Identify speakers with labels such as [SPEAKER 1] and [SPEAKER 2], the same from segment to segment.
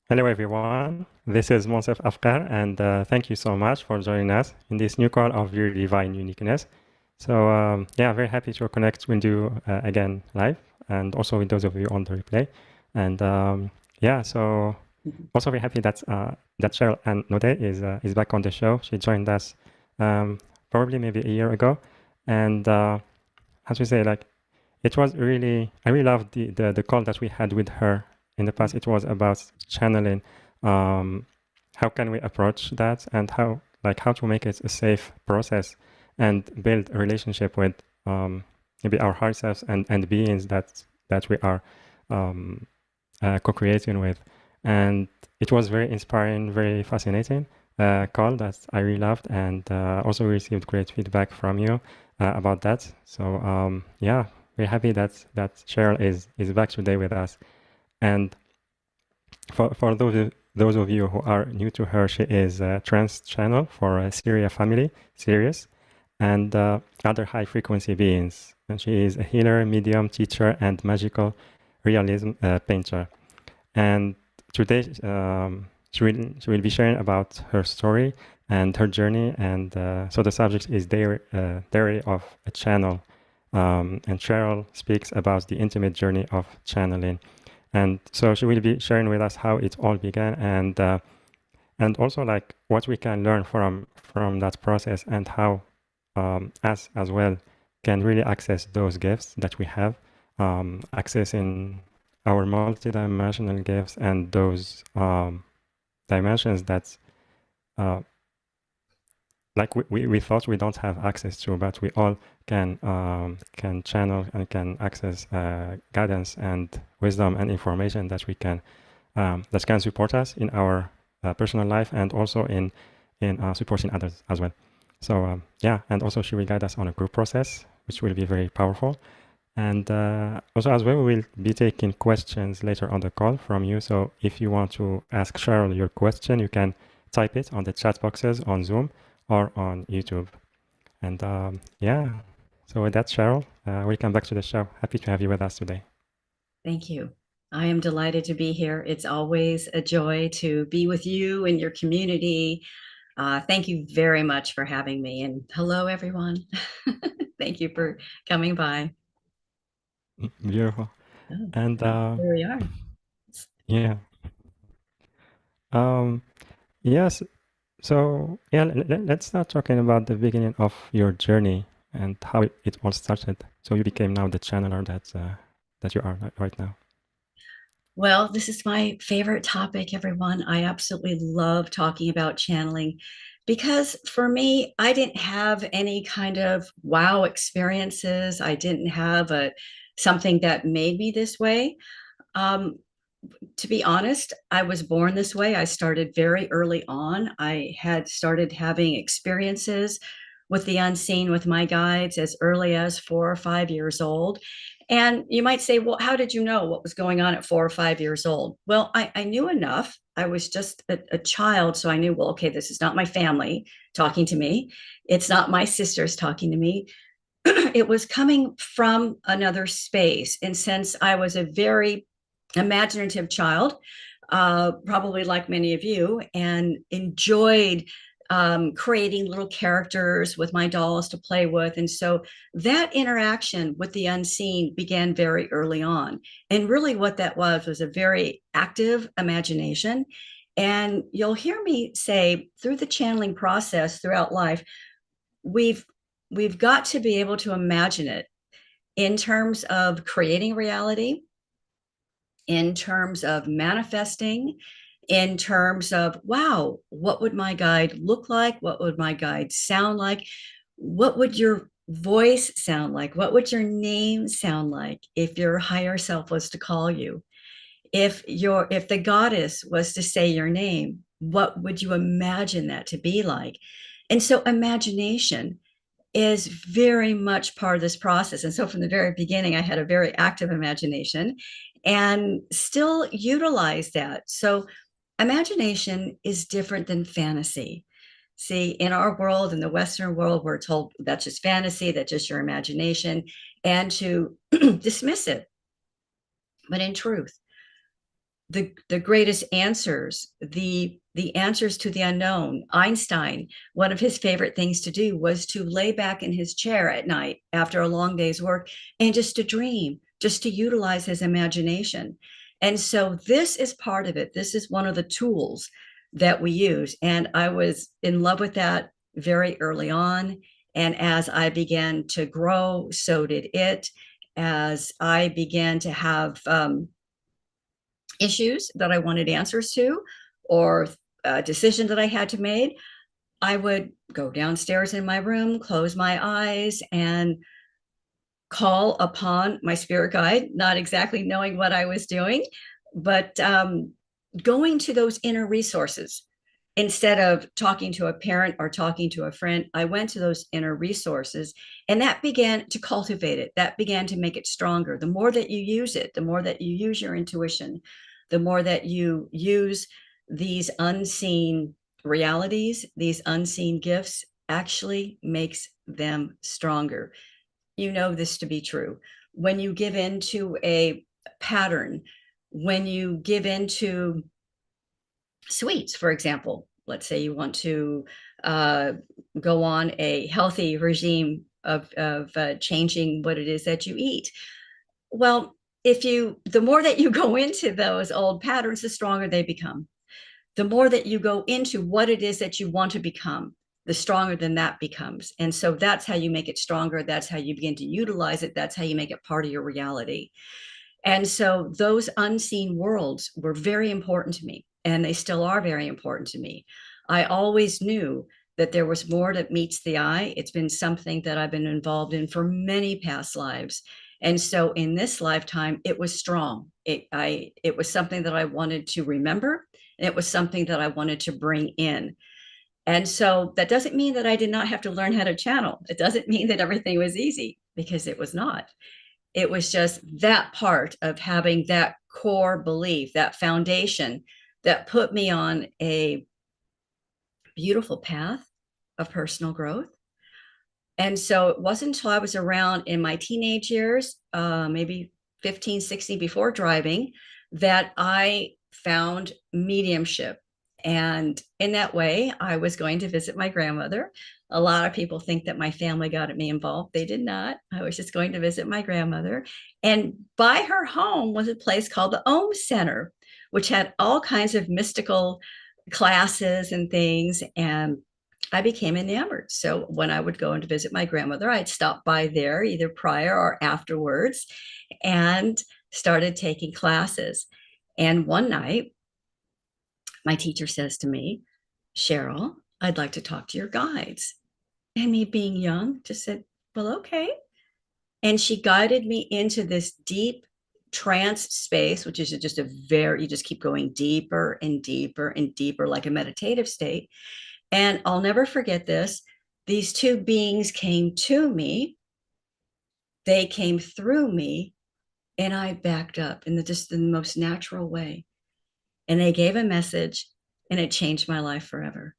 [SPEAKER 1] Hello, everyone. This is Monsef Afkar, and thank you so much for joining us in this new call of your divine uniqueness. So, yeah, very happy to connect with you again live, and also with those of you on the replay. And yeah, so also very happy that Sheryl Ann Noday is back on the show. She joined us probably maybe a year ago, and as we say, like it was really I really loved the call that we had with her in the past. It was about channeling. Um, how can we approach that, and how to make it a safe process and build a relationship with maybe our higher selves and beings that we are um, co-creating with. And it was very inspiring, very fascinating call that I really loved, and also received great feedback from you about that. So yeah, we're happy that Cheryl is back today with us. And for those of you who are new to her, she is a trans channel for Siria family, Sirius, and other high frequency beings. And she is a healer, medium, teacher, and magical realism painter. And today she will be sharing about her story and her journey. And so the subject is Diary of a Channel. And Cheryl speaks about the intimate journey of channeling. And so she will be sharing with us how it all began, and also like what we can learn from that process, and how us as well can really access those gifts that we have, accessing our multidimensional gifts and those dimensions that uh, like we thought we don't have access to, but we all can channel and can access guidance and wisdom and information that can support us in our personal life, and also in supporting others as well. So yeah, and also she will guide us on a group process, which will be very powerful. And also as well, we will be taking questions later on the call from you. So if you want to ask Cheryl your question, you can type it on the chat boxes on Zoom or on YouTube. And yeah, so with that, Cheryl, welcome back to the show. Happy to have you with us today.
[SPEAKER 2] Thank you. I am delighted to be here. It's always a joy to be with you and your community. Thank you very much for having me. And hello, everyone. Thank you for coming by.
[SPEAKER 1] Beautiful.
[SPEAKER 2] Oh,
[SPEAKER 1] And
[SPEAKER 2] here we are.
[SPEAKER 1] yeah, um, yes. So yeah, let's start talking about the beginning of your journey and how it all started. So you became now the channeler that you are right now.
[SPEAKER 2] Well, this is my favorite topic, everyone. I absolutely love talking about channeling because for me, I didn't have any kind of wow experiences. I didn't have something that made me this way. Um, to be honest, I was born this way. I started very early on. I had started having experiences with the unseen with my guides as early as 4 or 5 years old. And you might say, well, how did you know what was going on at 4 or 5 years old? Well, I knew enough. I was just a child. So I knew, well, okay, this is not my family talking to me. It's not my sisters talking to me. It was coming from another space. And since I was a very imaginative child, probably like many of you, and enjoyed creating little characters with my dolls to play with. And so that interaction with the unseen began very early on. And really, what that was a very active imagination. And you'll hear me say through the channeling process throughout life, we've we've got to be able to imagine it in terms of creating reality, in terms of manifesting, in terms of, wow, what would my guide look like? What would my guide sound like? What would your voice sound like? What would your name sound like if your higher self was to call you? If the goddess was to say your name, what would you imagine that to be like? And so imagination is very much part of this process. And so from the very beginning, I had a very active imagination and still utilize that. So imagination is different than fantasy. See, in our world, in the Western world, we're told that's just fantasy, that's just your imagination, and to dismiss it. But in truth, the greatest answers, the answers to the unknown. Einstein, one of his favorite things to do was to lay back in his chair at night after a long day's work and just to dream, just to utilize his imagination. And so this is part of it. This is one of the tools that we use. And I was in love with that very early on. And as I began to grow, so did it. As I began to have issues that I wanted answers to, or a decision that I had to make, I would go downstairs in my room, close my eyes, and call upon my spirit guide, not exactly knowing what I was doing, but going to those inner resources. Instead of talking to a parent or talking to a friend, I went to those inner resources, and that began to cultivate it. That began to make it stronger. The more that you use it, the more that you use your intuition, the more that you use these unseen realities, these unseen gifts, actually makes them stronger. You know this to be true. When you give into a pattern, when you give into sweets, for example, let's say you want to uh, go on a healthy regime of changing what it is that you eat. Well, the more that you go into those old patterns, the stronger they become. The more that you go into what it is that you want to become, the stronger then that becomes. And so that's how you make it stronger. That's how you begin to utilize it. That's how you make it part of your reality. And so those unseen worlds were very important to me, and they still are very important to me. I always knew that there was more that meets the eye. It's been something that I've been involved in for many past lives. And so in this lifetime, it was strong. It was something that I wanted to remember, and it was something that I wanted to bring in. And so that doesn't mean that I did not have to learn how to channel. It doesn't mean that everything was easy, because it was not. It was just that part of having that core belief, that foundation that put me on a beautiful path of personal growth. And so it wasn't until I was around in my teenage years, maybe 15, 16, before driving, that I found mediumship. And in that way, I was going to visit my grandmother. A lot of people think that my family got me involved. They did not. I was just going to visit my grandmother. And by her home was a place called the Om Center, which had all kinds of mystical classes and things. And I became enamored. So when I would go in to visit my grandmother, I'd stop by there either prior or afterwards and started taking classes. And one night, my teacher says to me, Sheryl, I'd like to talk to your guides. And me being young, just said, well, okay. And she guided me into this deep trance space, which is just you just keep going deeper and deeper and deeper, like a meditative state. And I'll never forget this. These two beings came to me, they came through me, and I backed up in just the most natural way. And they gave a message, and it changed my life forever.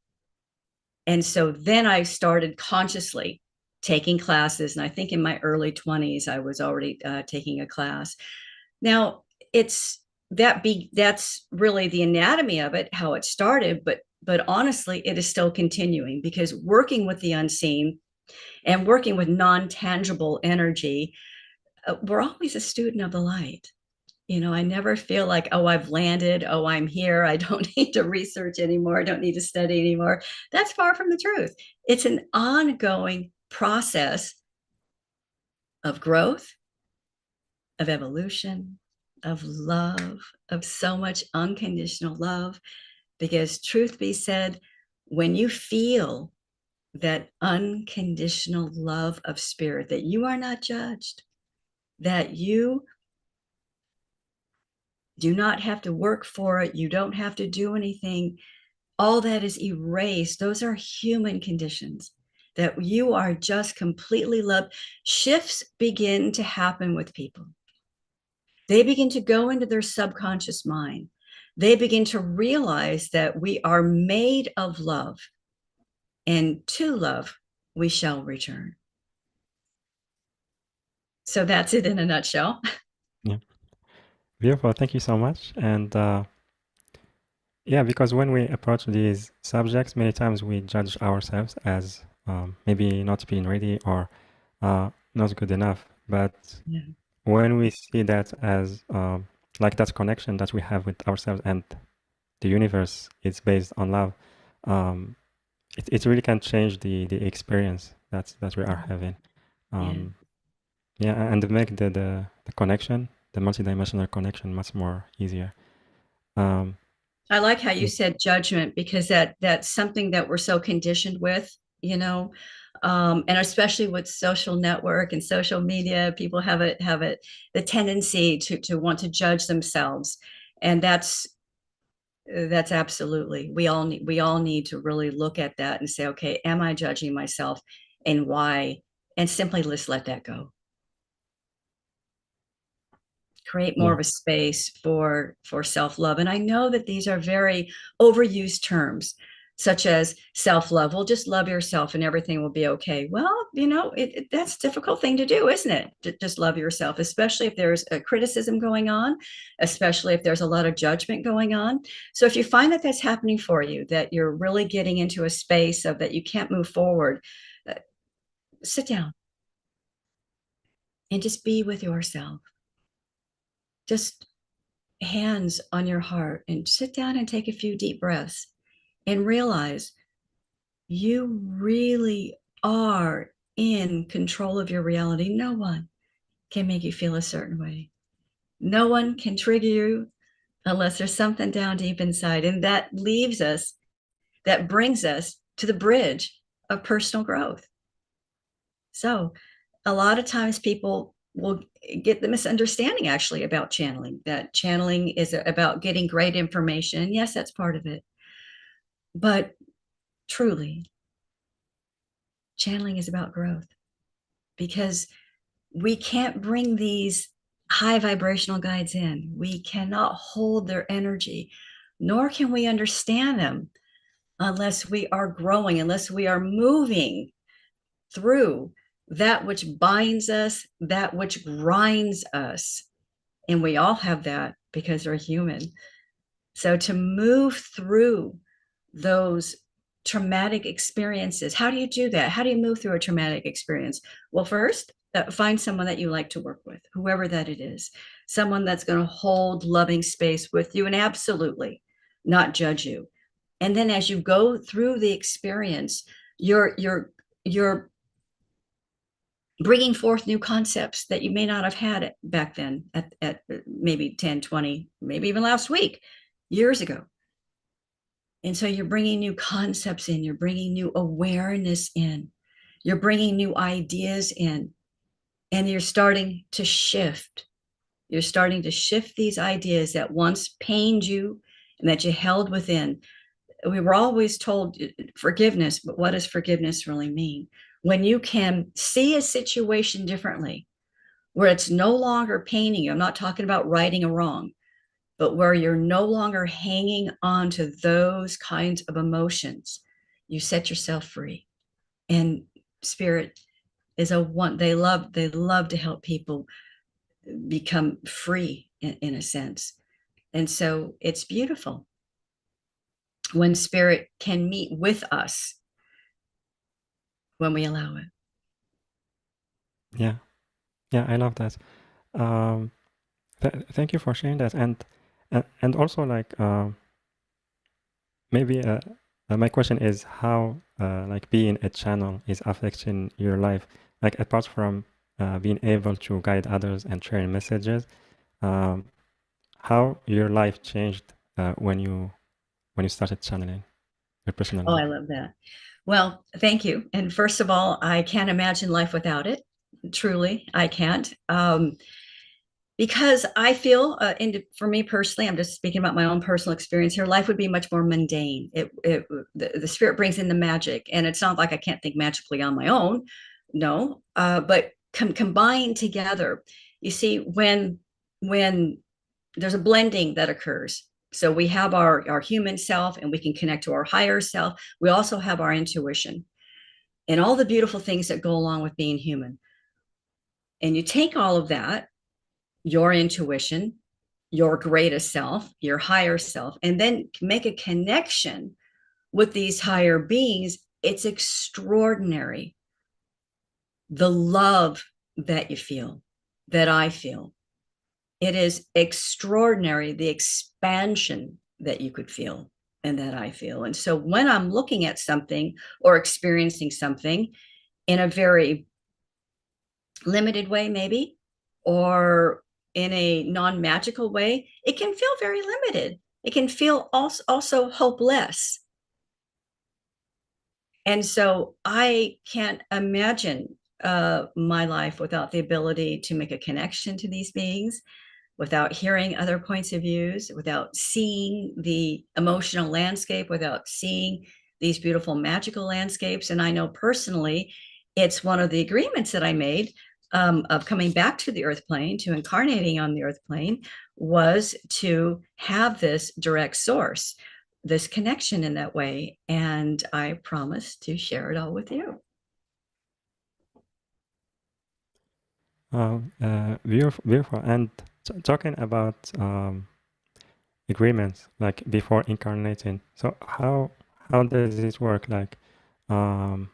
[SPEAKER 2] And so then I started consciously taking classes. And I think in my early 20s, I was already taking a class. Now, that's really the anatomy of it, how it started, but honestly, it is still continuing, because working with the unseen and working with non-tangible energy, we're always a student of the light. I never feel like, oh, I've landed, oh, I'm here, I don't need to research anymore, I don't need to study anymore. That's far from the truth. It's an ongoing process of growth, of evolution, of love, of so much unconditional love. Because truth be said, when you feel that unconditional love of spirit, that you are not judged, that you do not have to work for it, you don't have to do anything, all that is erased. Those are human conditions, that you are just completely loved. Shifts begin to happen with people. They begin to go into their subconscious mind. They begin to realize that we are made of love, and to love we shall return. So that's it in a nutshell.
[SPEAKER 1] Yeah. Beautiful. Thank you so much. And yeah, because when we approach these subjects, many times we judge ourselves as maybe not being ready or not good enough. But
[SPEAKER 2] Yeah.
[SPEAKER 1] when we see that as like that connection that we have with ourselves and the universe is based on love, um, it really can change the experience that we are having.
[SPEAKER 2] Yeah.
[SPEAKER 1] Um, yeah, and make the connection, the multidimensional connection, much more easier. Um,
[SPEAKER 2] I like how you
[SPEAKER 1] yeah,
[SPEAKER 2] said judgment because that's something that we're so conditioned with, you know, and especially with social network and social media, people have it the tendency to want to judge themselves, and that's absolutely we all need to really look at that and say, okay, am I judging myself and why? And simply just let that go. Create more
[SPEAKER 1] yeah,
[SPEAKER 2] of a space for self-love. And I know that these are very overused terms, such as self-love. Well, just love yourself and everything will be okay. Well, that's a difficult thing to do, isn't it? To just love yourself, especially if there's a criticism going on, especially if there's a lot of judgment going on. So if you find that that's happening for you, that you're really getting into a space of that you can't move forward, uh, sit down and just be with yourself. Just hands on your heart and sit down and take a few deep breaths and realize you really are in control of your reality. No one can make you feel a certain way. No one can trigger you unless there's something down deep inside. And that brings us to the bridge of personal growth. So a lot of times people will get the misunderstanding actually about channeling, that channeling is about getting great information. Yes, that's part of it. But truly, channeling is about growth because we can't bring these high vibrational guides in. We cannot hold their energy, nor can we understand them unless we are growing, unless we are moving through that which binds us, that which grinds us. And we all have that because we're human. So to move through those traumatic experiences, how do you do that? How do you move through a traumatic experience? Well, first, find someone that you like to work with, whoever that it is, someone that's going to hold loving space with you and absolutely not judge you. And then as you go through the experience, you're bringing forth new concepts that you may not have had back then at maybe 10, 20, maybe even last week, years ago. And so you're bringing new concepts in, you're bringing new awareness in, you're bringing new ideas in, and you're starting to shift. You're starting to shift these ideas that once pained you and that you held within. We were always told forgiveness, but what does forgiveness really mean? When you can see a situation differently, where it's no longer paining you, I'm not talking about righting a wrong, but where you're no longer hanging on to those kinds of emotions, you set yourself free. And spirit is a one, they love to help people become free in a sense. And so it's beautiful when spirit can meet with us when we allow it.
[SPEAKER 1] yeah, yeah. I love that. Um, thank you for sharing that, and also like maybe my question is how like being a channel is affecting your life, like apart from being able to guide others and sharing messages, um, how your life changed when you started channeling your personal
[SPEAKER 2] Oh, I
[SPEAKER 1] life.
[SPEAKER 2] love that. Well, thank you. And first of all, I can't imagine life without it. Truly, I can't. Because I feel, for me personally, I'm just speaking about my own personal experience here. Life would be much more mundane. The spirit brings in the magic, and it's not like I can't think magically on my own. No, but combined together. You see, when there's a blending that occurs. So we have our human self, and we can connect to our higher self. We also have our intuition and all the beautiful things that go along with being human. And you take all of that, your intuition, your greatest self, your higher self, and then make a connection with these higher beings, it's extraordinary. The love that you feel, that I feel, it is extraordinary, the expansion that you could feel and that I feel. And so when I'm looking at something or experiencing something in a very limited way, maybe, or in a non-magical way, it can feel very limited. It can feel also hopeless. And so I can't imagine my life without the ability to make a connection to these beings, without hearing other points of views, without seeing the emotional landscape, without seeing these beautiful magical landscapes. And I know personally, it's one of the agreements that I made of coming back to the earth plane, to incarnating on the earth plane, was to have this direct source, this connection in that way. And I promise to share it all with you.
[SPEAKER 1] Beautiful, beautiful. And talking about agreements, like before incarnating. So how does it work? Like on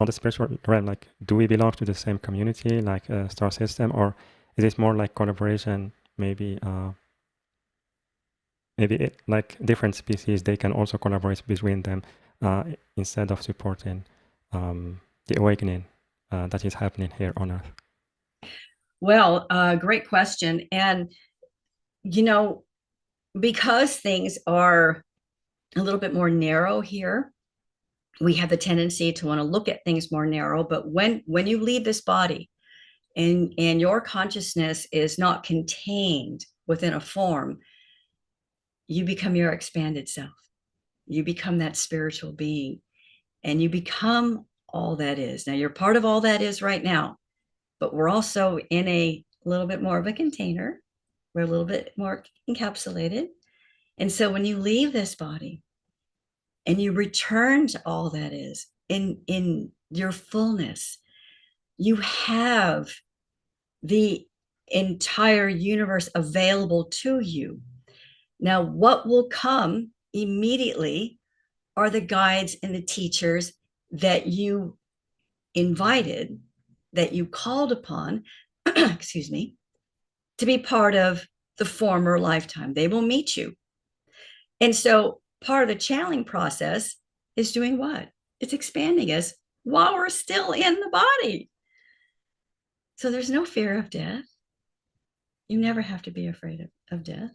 [SPEAKER 1] the spiritual realm, like do we belong to the same community, like a star system, or is it more like collaboration? Maybe like different species, they can also collaborate between them instead of supporting the awakening that is happening here on Earth.
[SPEAKER 2] Well, great question. And, you know, because things are a little bit more narrow here, we have the tendency to want to look at things more narrow. But when you leave this body and your consciousness is not contained within a form, you become your expanded self. You become that spiritual being, and you become all that is. Now, you're part of all that is right now, but we're also in a little bit more of a container. We're a little bit more encapsulated. And so when you leave this body and you return to all that is in your fullness, you have the entire universe available to you. Now, what will come immediately are the guides and the teachers that you invited, that you called upon, excuse me, to be part of the former lifetime. They will meet you. And so part of the channeling process is doing what? It's expanding us while we're still in the body. So there's no fear of death. You never have to be afraid of death,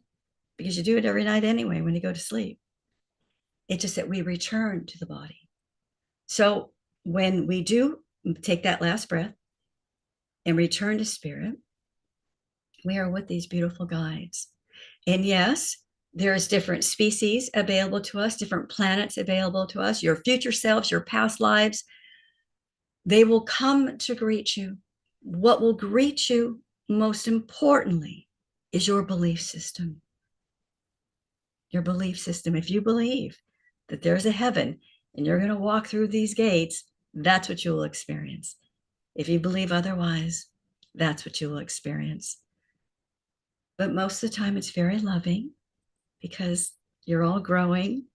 [SPEAKER 2] because you do it every night anyway when you go to sleep. It's just that we return to the body. So when we do take that last breath and return to spirit, we are with these beautiful guides. And yes, there's different species available to us, different planets available to us, your future selves, your past lives. They will come to greet you. What will greet you most importantly is your belief system. Your belief system. If you believe that there's a heaven and you're going to walk through these gates, that's what you will experience. If you believe otherwise, that's what you will experience. But most of the time, it's very loving, because you're all growing.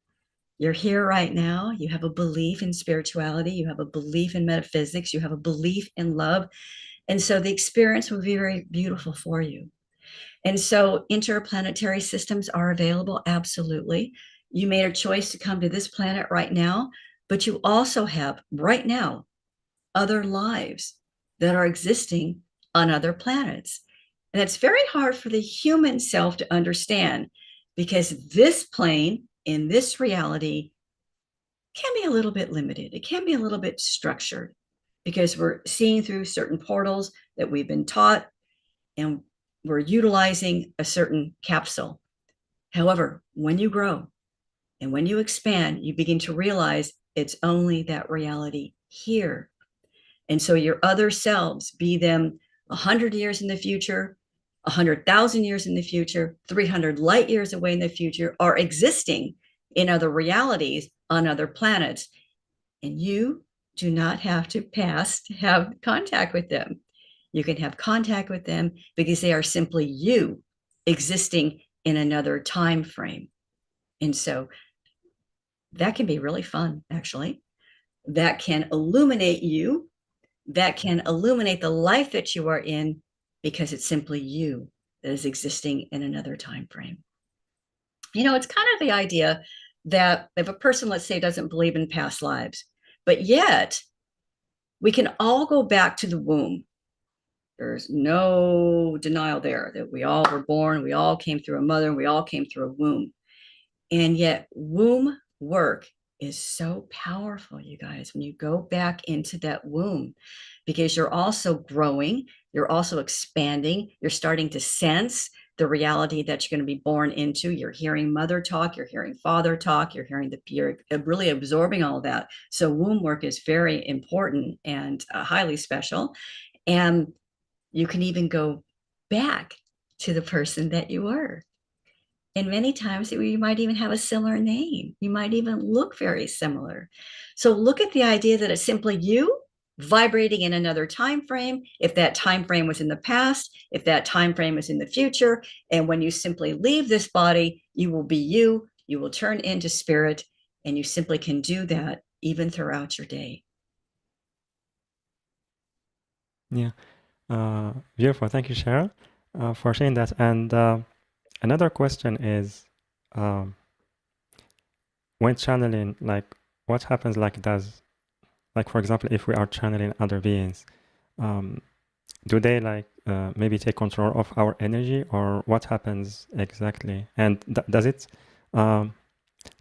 [SPEAKER 2] You're here right now. You have a belief in spirituality. You have a belief in metaphysics. You have a belief in love. And so the experience will be very beautiful for you. And so interplanetary systems are available. Absolutely. You made a choice to come to this planet right now, but you also have right now other lives that are existing on other planets. And it's very hard for the human self to understand, because this plane in this reality can be a little bit limited. It can be a little bit structured, because we're seeing through certain portals that we've been taught, and we're utilizing a certain capsule. However, when you grow and when you expand, you begin to realize it's only that reality here. And so your other selves, be them 100 years in the future, 100,000 years in the future, 300 light years away in the future, are existing in other realities on other planets. And you do not have to pass to have contact with them. You can have contact with them because they are simply you existing in another time frame. And so that can be really fun, actually. That can illuminate you, that can illuminate the life that you are in, because it's simply you that is existing in another time frame. It's kind of the idea that if a person, let's say, doesn't believe in past lives, but yet we can all go back to the womb. There's no denial there that we all were born, we all came through a mother, and we all came through a womb. And yet, womb work is so powerful, you guys, when you go back into that womb, because you're also growing, you're also expanding, you're starting to sense the reality that you're going to be born into. You're hearing mother talk, you're hearing father talk, you're really absorbing all of that. So womb work is very important and highly special. And you can even go back to the person that you were. And many times you might even have a similar name. You might even look very similar. So look at the idea that it's simply you vibrating in another time frame. If that time frame was in the past, if that time frame is in the future, and when you simply leave this body, you will be you. You will turn into spirit, and you simply can do that even throughout your day.
[SPEAKER 1] Yeah. Beautiful. Thank you, Cheryl, for sharing that. And another question is, um, when channeling, like, what happens, like, for example, if we are channeling other beings, um, do they maybe take control of our energy, or what happens exactly? And does it, um,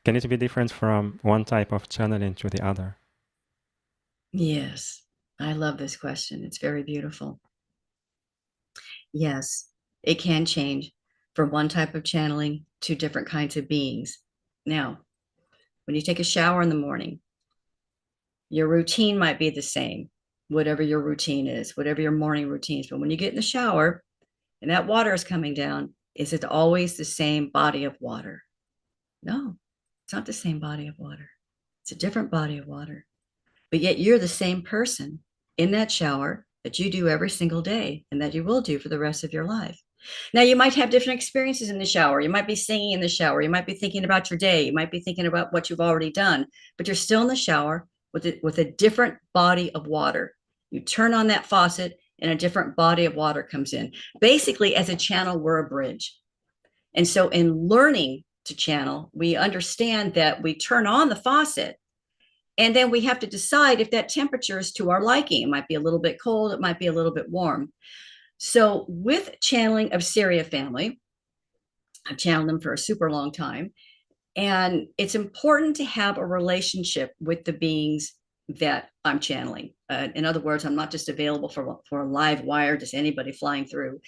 [SPEAKER 1] can it be different from one type of channeling to the other?
[SPEAKER 2] Yes, I love this question. It's very beautiful. Yes, it can change from one type of channeling to different kinds of beings. Now, when you take a shower in the morning, your routine might be the same, whatever your routine is, whatever your morning routine is. But when you get in the shower and that water is coming down, is it always the same body of water? No, it's not the same body of water. It's a different body of water. But yet you're the same person in that shower that you do every single day and that you will do for the rest of your life. Now, you might have different experiences in the shower. You might be singing in the shower. You might be thinking about your day. You might be thinking about what you've already done, but you're still in the shower with a different body of water. You turn on that faucet and a different body of water comes in. Basically, as a channel, we're a bridge. And so in learning to channel, we understand that we turn on the faucet and then we have to decide if that temperature is to our liking. It might be a little bit cold, it might be a little bit warm. So with channeling of Siria family, I've channeled them for a super long time. And it's important to have a relationship with the beings that I'm channeling. In other words, I'm not just available for a live wire, just anybody flying through.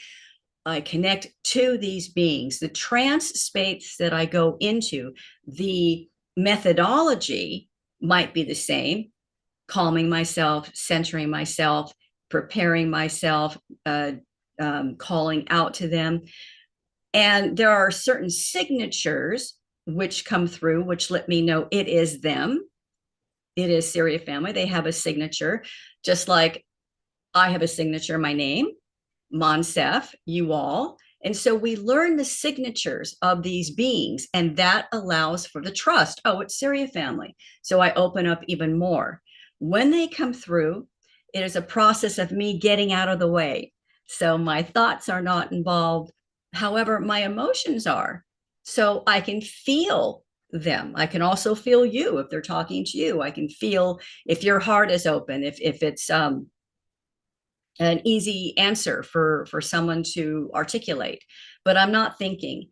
[SPEAKER 2] I connect to these beings. The trance space that I go into, the methodology might be the same: calming myself, centering myself, preparing myself, calling out to them. And there are certain signatures which come through, which let me know it is them. It is Siria family. They have a signature, just like I have a signature, my name, Monsef, you all. And so we learn the signatures of these beings, and that allows for the trust. Oh, it's Siria family. So I open up even more. When they come through, it is a process of me getting out of the way. So my thoughts are not involved. However, my emotions are. So I can feel them. I can also feel you if they're talking to you. I can feel if your heart is open, if it's an easy answer for someone to articulate. But I'm not thinking.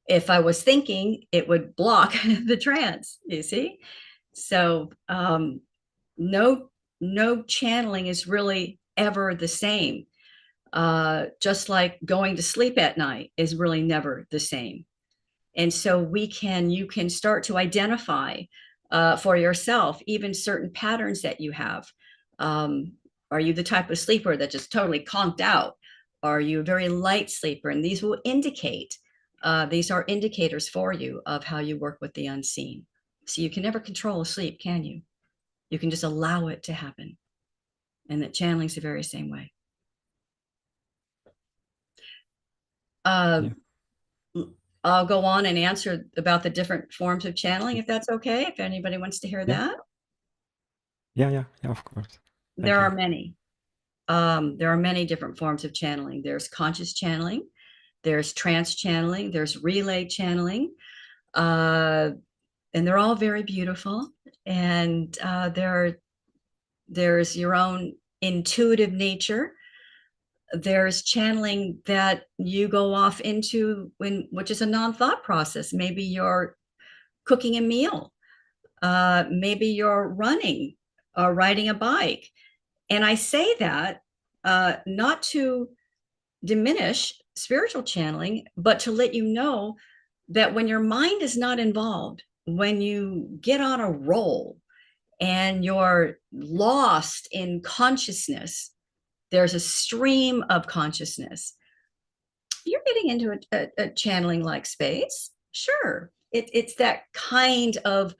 [SPEAKER 2] If I was thinking, it would block the trance, you see? So no channeling is really ever the same. Just like going to sleep at night is really never the same. And so you can start to identify for yourself even certain patterns that you have. Um, are you the type of sleeper that just totally conked out? Are you a very light sleeper? And these will indicate, these are indicators for you of how you work with the unseen. So you can never control a sleep, can you? You can just allow it to happen. And that channeling's the very same way. Uh,
[SPEAKER 1] Yeah.
[SPEAKER 2] I'll go on and answer about the different forms of channeling, if that's okay, if anybody wants to hear
[SPEAKER 1] Yeah,
[SPEAKER 2] that.
[SPEAKER 1] yeah, of course.
[SPEAKER 2] There
[SPEAKER 1] Thank
[SPEAKER 2] are
[SPEAKER 1] you.
[SPEAKER 2] many. There are many different forms of channeling. There's conscious channeling, there's trance channeling, there's relay channeling, uh, and they're all very beautiful. And there's your own intuitive nature. There's channeling that you go off into which is a non-thought process. Maybe you're cooking a meal, maybe you're running or riding a bike. And I say that not to diminish spiritual channeling, but to let you know that when your mind is not involved, when you get on a roll and you're lost in consciousness, there's a stream of consciousness. You're getting into a channeling like space. Sure. It's that kind of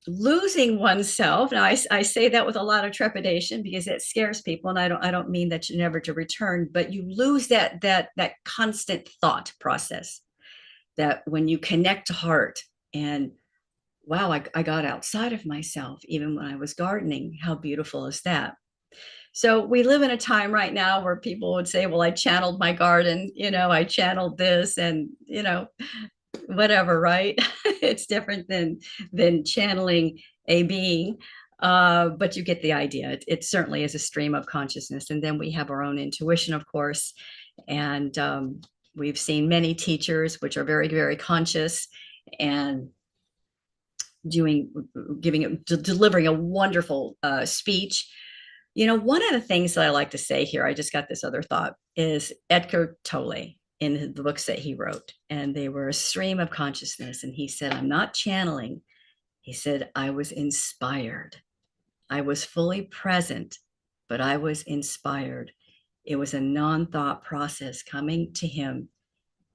[SPEAKER 2] losing oneself. Now, I say that with a lot of trepidation because it scares people, and I don't mean that you're never to return, but you lose that constant thought process. That when you connect to heart and wow, I got outside of myself even when I was gardening. How beautiful is that? So we live in a time right now where people would say, well, I channeled my garden, I channeled this, and whatever, right? It's different than channeling a being, but you get the idea. It certainly is a stream of consciousness, and then we have our own intuition, of course, and we've seen many teachers which are very, very conscious and doing delivering a wonderful speech. One of the things that I like to say here, I just got this other thought, is Edgar Tolle in the books that he wrote, and they were a stream of consciousness. And he said, I'm not channeling. He said, I was inspired. I was fully present, but I was inspired. It was a non-thought process coming to him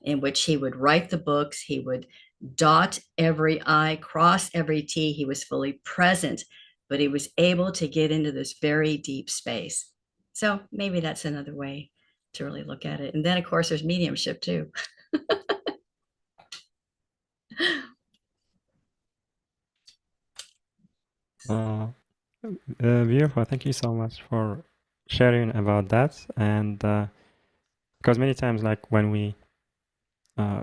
[SPEAKER 2] in which he would write the books, he would dot every I, cross every T. He was fully present, but he was able to get into this very deep space. So maybe that's another way to really look at it. And then, of course, there's mediumship too.
[SPEAKER 1] Uh, Beautiful. Thank you so much for sharing about that. And because many times, like when we uh,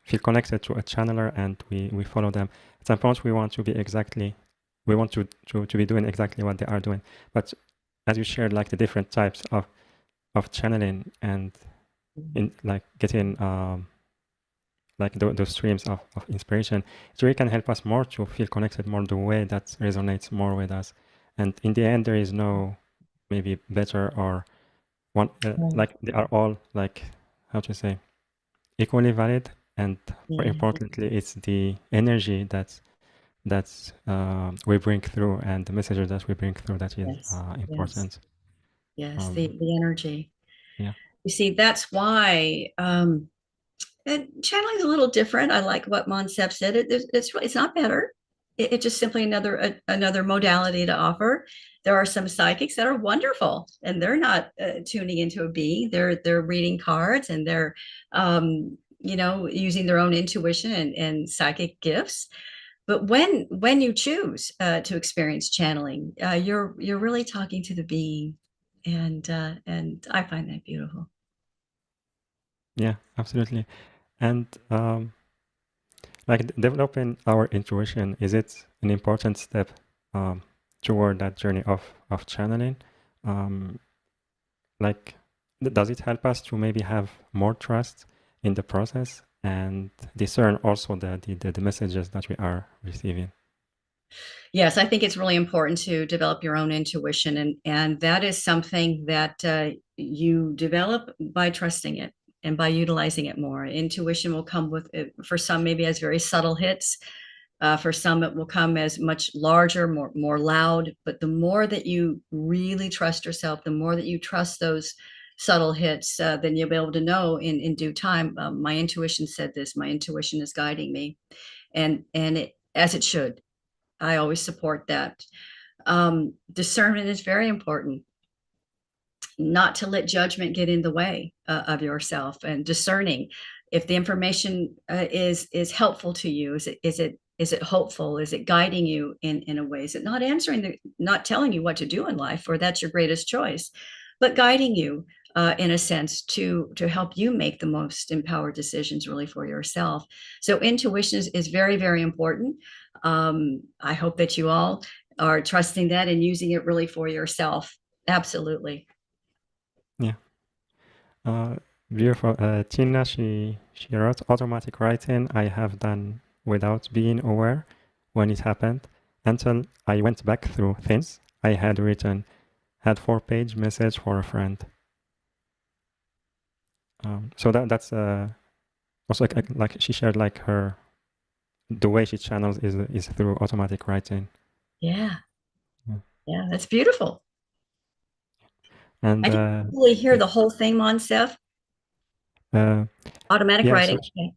[SPEAKER 1] feel connected to a channeler and we follow them, at some point we want to be doing exactly what they are doing. But as you shared, like the different types of channeling and in like getting like those streams of inspiration, it really can help us more to feel connected more the way that resonates more with us. And in the end, there is no maybe better or one, like they are all like, how to say, equally valid. And more importantly, it's the energy that we bring through and the messages that we bring through that is
[SPEAKER 2] Yes, yes,
[SPEAKER 1] important.
[SPEAKER 2] yes,
[SPEAKER 1] Um,
[SPEAKER 2] the energy.
[SPEAKER 1] yeah,
[SPEAKER 2] You see, that's why and channeling is a little different. I like what Monsef said. It's not better. It's just simply another modality to offer. There are some psychics that are wonderful, and they're not tuning into a being. They're reading cards, and they're using their own intuition and psychic gifts. But when you choose to experience channeling, you're really talking to the being, and I find that beautiful.
[SPEAKER 1] yeah, absolutely. And like developing our intuition, is it an important step um, toward that journey of channeling? Um, like, does it help us to maybe have more trust in the process and discern also the messages that we are receiving?
[SPEAKER 2] Yes, I think it's really important to develop your own intuition, and that is something that you develop by trusting it and by utilizing it more. Intuition will come with, for some, maybe as very subtle hits. For some, it will come as much larger, more loud. But the more that you really trust yourself, the more that you trust those subtle hits, then you'll be able to know in due time. My intuition said this. My intuition is guiding me, and it, as it should. I always support that. Discernment is very important, not to let judgment get in the way of yourself, and discerning. if the information is helpful to you, is it hopeful? Is it guiding you in a way? Is it not telling you what to do in life, or that's your greatest choice, but guiding you in a sense to help you make the most empowered decisions really for yourself. So intuition is very, very important. I hope that you all are trusting that and using it really for yourself. Absolutely.
[SPEAKER 1] Yeah. Uh, Beautiful. Tina, she wrote automatic writing I have done without being aware when it happened until I went back through things I had written. Had 4-page message for a friend. So that's also like she shared like her the way she channels is through automatic writing.
[SPEAKER 2] Yeah.
[SPEAKER 1] Yeah.
[SPEAKER 2] Yeah. That's beautiful.
[SPEAKER 1] And
[SPEAKER 2] I didn't really hear the whole thing, Monsef.
[SPEAKER 1] uh,
[SPEAKER 2] Automatic
[SPEAKER 1] yeah, so
[SPEAKER 2] writing. Okay.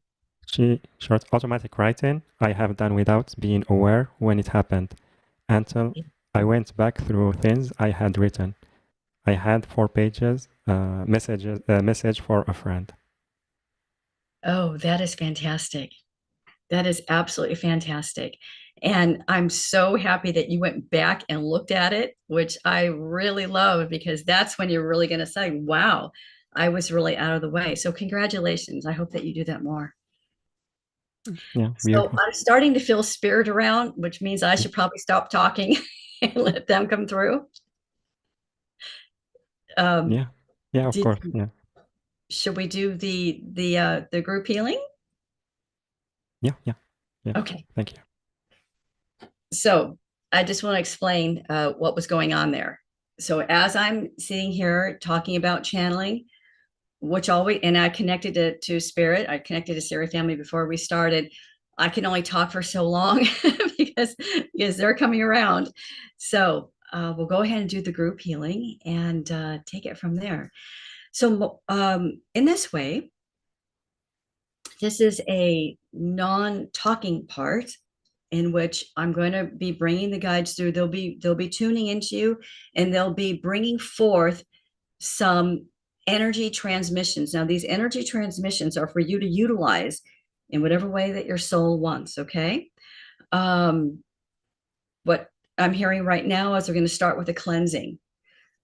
[SPEAKER 1] she short automatic writing I have done without being aware when it happened until I went back through things I had written. I had 4 pages message for a friend.
[SPEAKER 2] Oh, that is fantastic. That is absolutely fantastic. And I'm so happy that you went back and looked at it, which I really love because that's when you're really going to say, wow, I was really out of the way. So, congratulations. I hope that you do that more.
[SPEAKER 1] Yeah,
[SPEAKER 2] So,
[SPEAKER 1] beautiful.
[SPEAKER 2] I'm starting to feel spirit around, which means I
[SPEAKER 1] Yeah,
[SPEAKER 2] should probably stop talking and let them come through. Um,
[SPEAKER 1] yeah, yeah, of
[SPEAKER 2] did
[SPEAKER 1] course. Yeah,
[SPEAKER 2] should we do the group healing?
[SPEAKER 1] yeah, yeah, yeah.
[SPEAKER 2] Okay.
[SPEAKER 1] Thank you.
[SPEAKER 2] So I just want to explain what was going on there. So as I'm sitting here talking about channeling, which always, and I connected it to spirit, I connected to Siria family before we started. I can only talk for so long because they're coming around. So we'll go ahead and do the group healing and take it from there. So in this way, this is a non-talking part in which I'm going to be bringing the guides through. They'll be tuning into you, and they'll be bringing forth some energy transmissions. Now, these energy transmissions are for you to utilize in whatever way that your soul wants. Okay. What I'm hearing right now is we're going to start with a cleansing.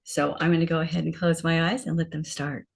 [SPEAKER 2] So I'm going to go ahead and close my eyes and let them start.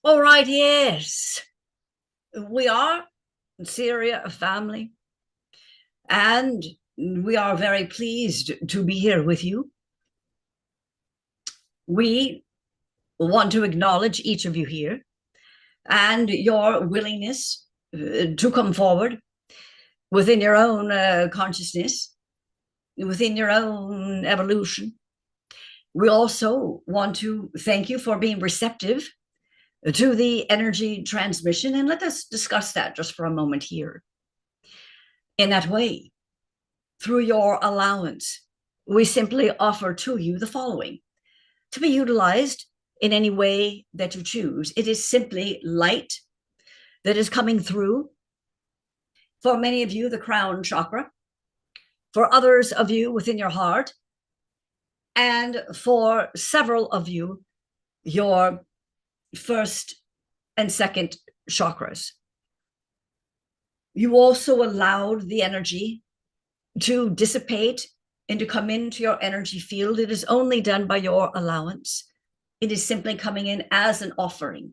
[SPEAKER 2] All right, yes. We are Siria, a family, and we are very pleased to be here with you. We want to acknowledge each of you here and your willingness to come forward within your own consciousness, within your own evolution. We also want to thank you for being receptive to the energy transmission, and let us discuss that just for a moment here. In that way, through your allowance, we simply offer to you the following to be utilized in any way that you choose. It is simply light that is coming through. For many of you, the crown chakra. For others of you, within your heart. And for several of you, your first and second chakras. You also allowed the energy to dissipate and to come into your energy field. It is only done by your allowance. It is simply coming in as an offering.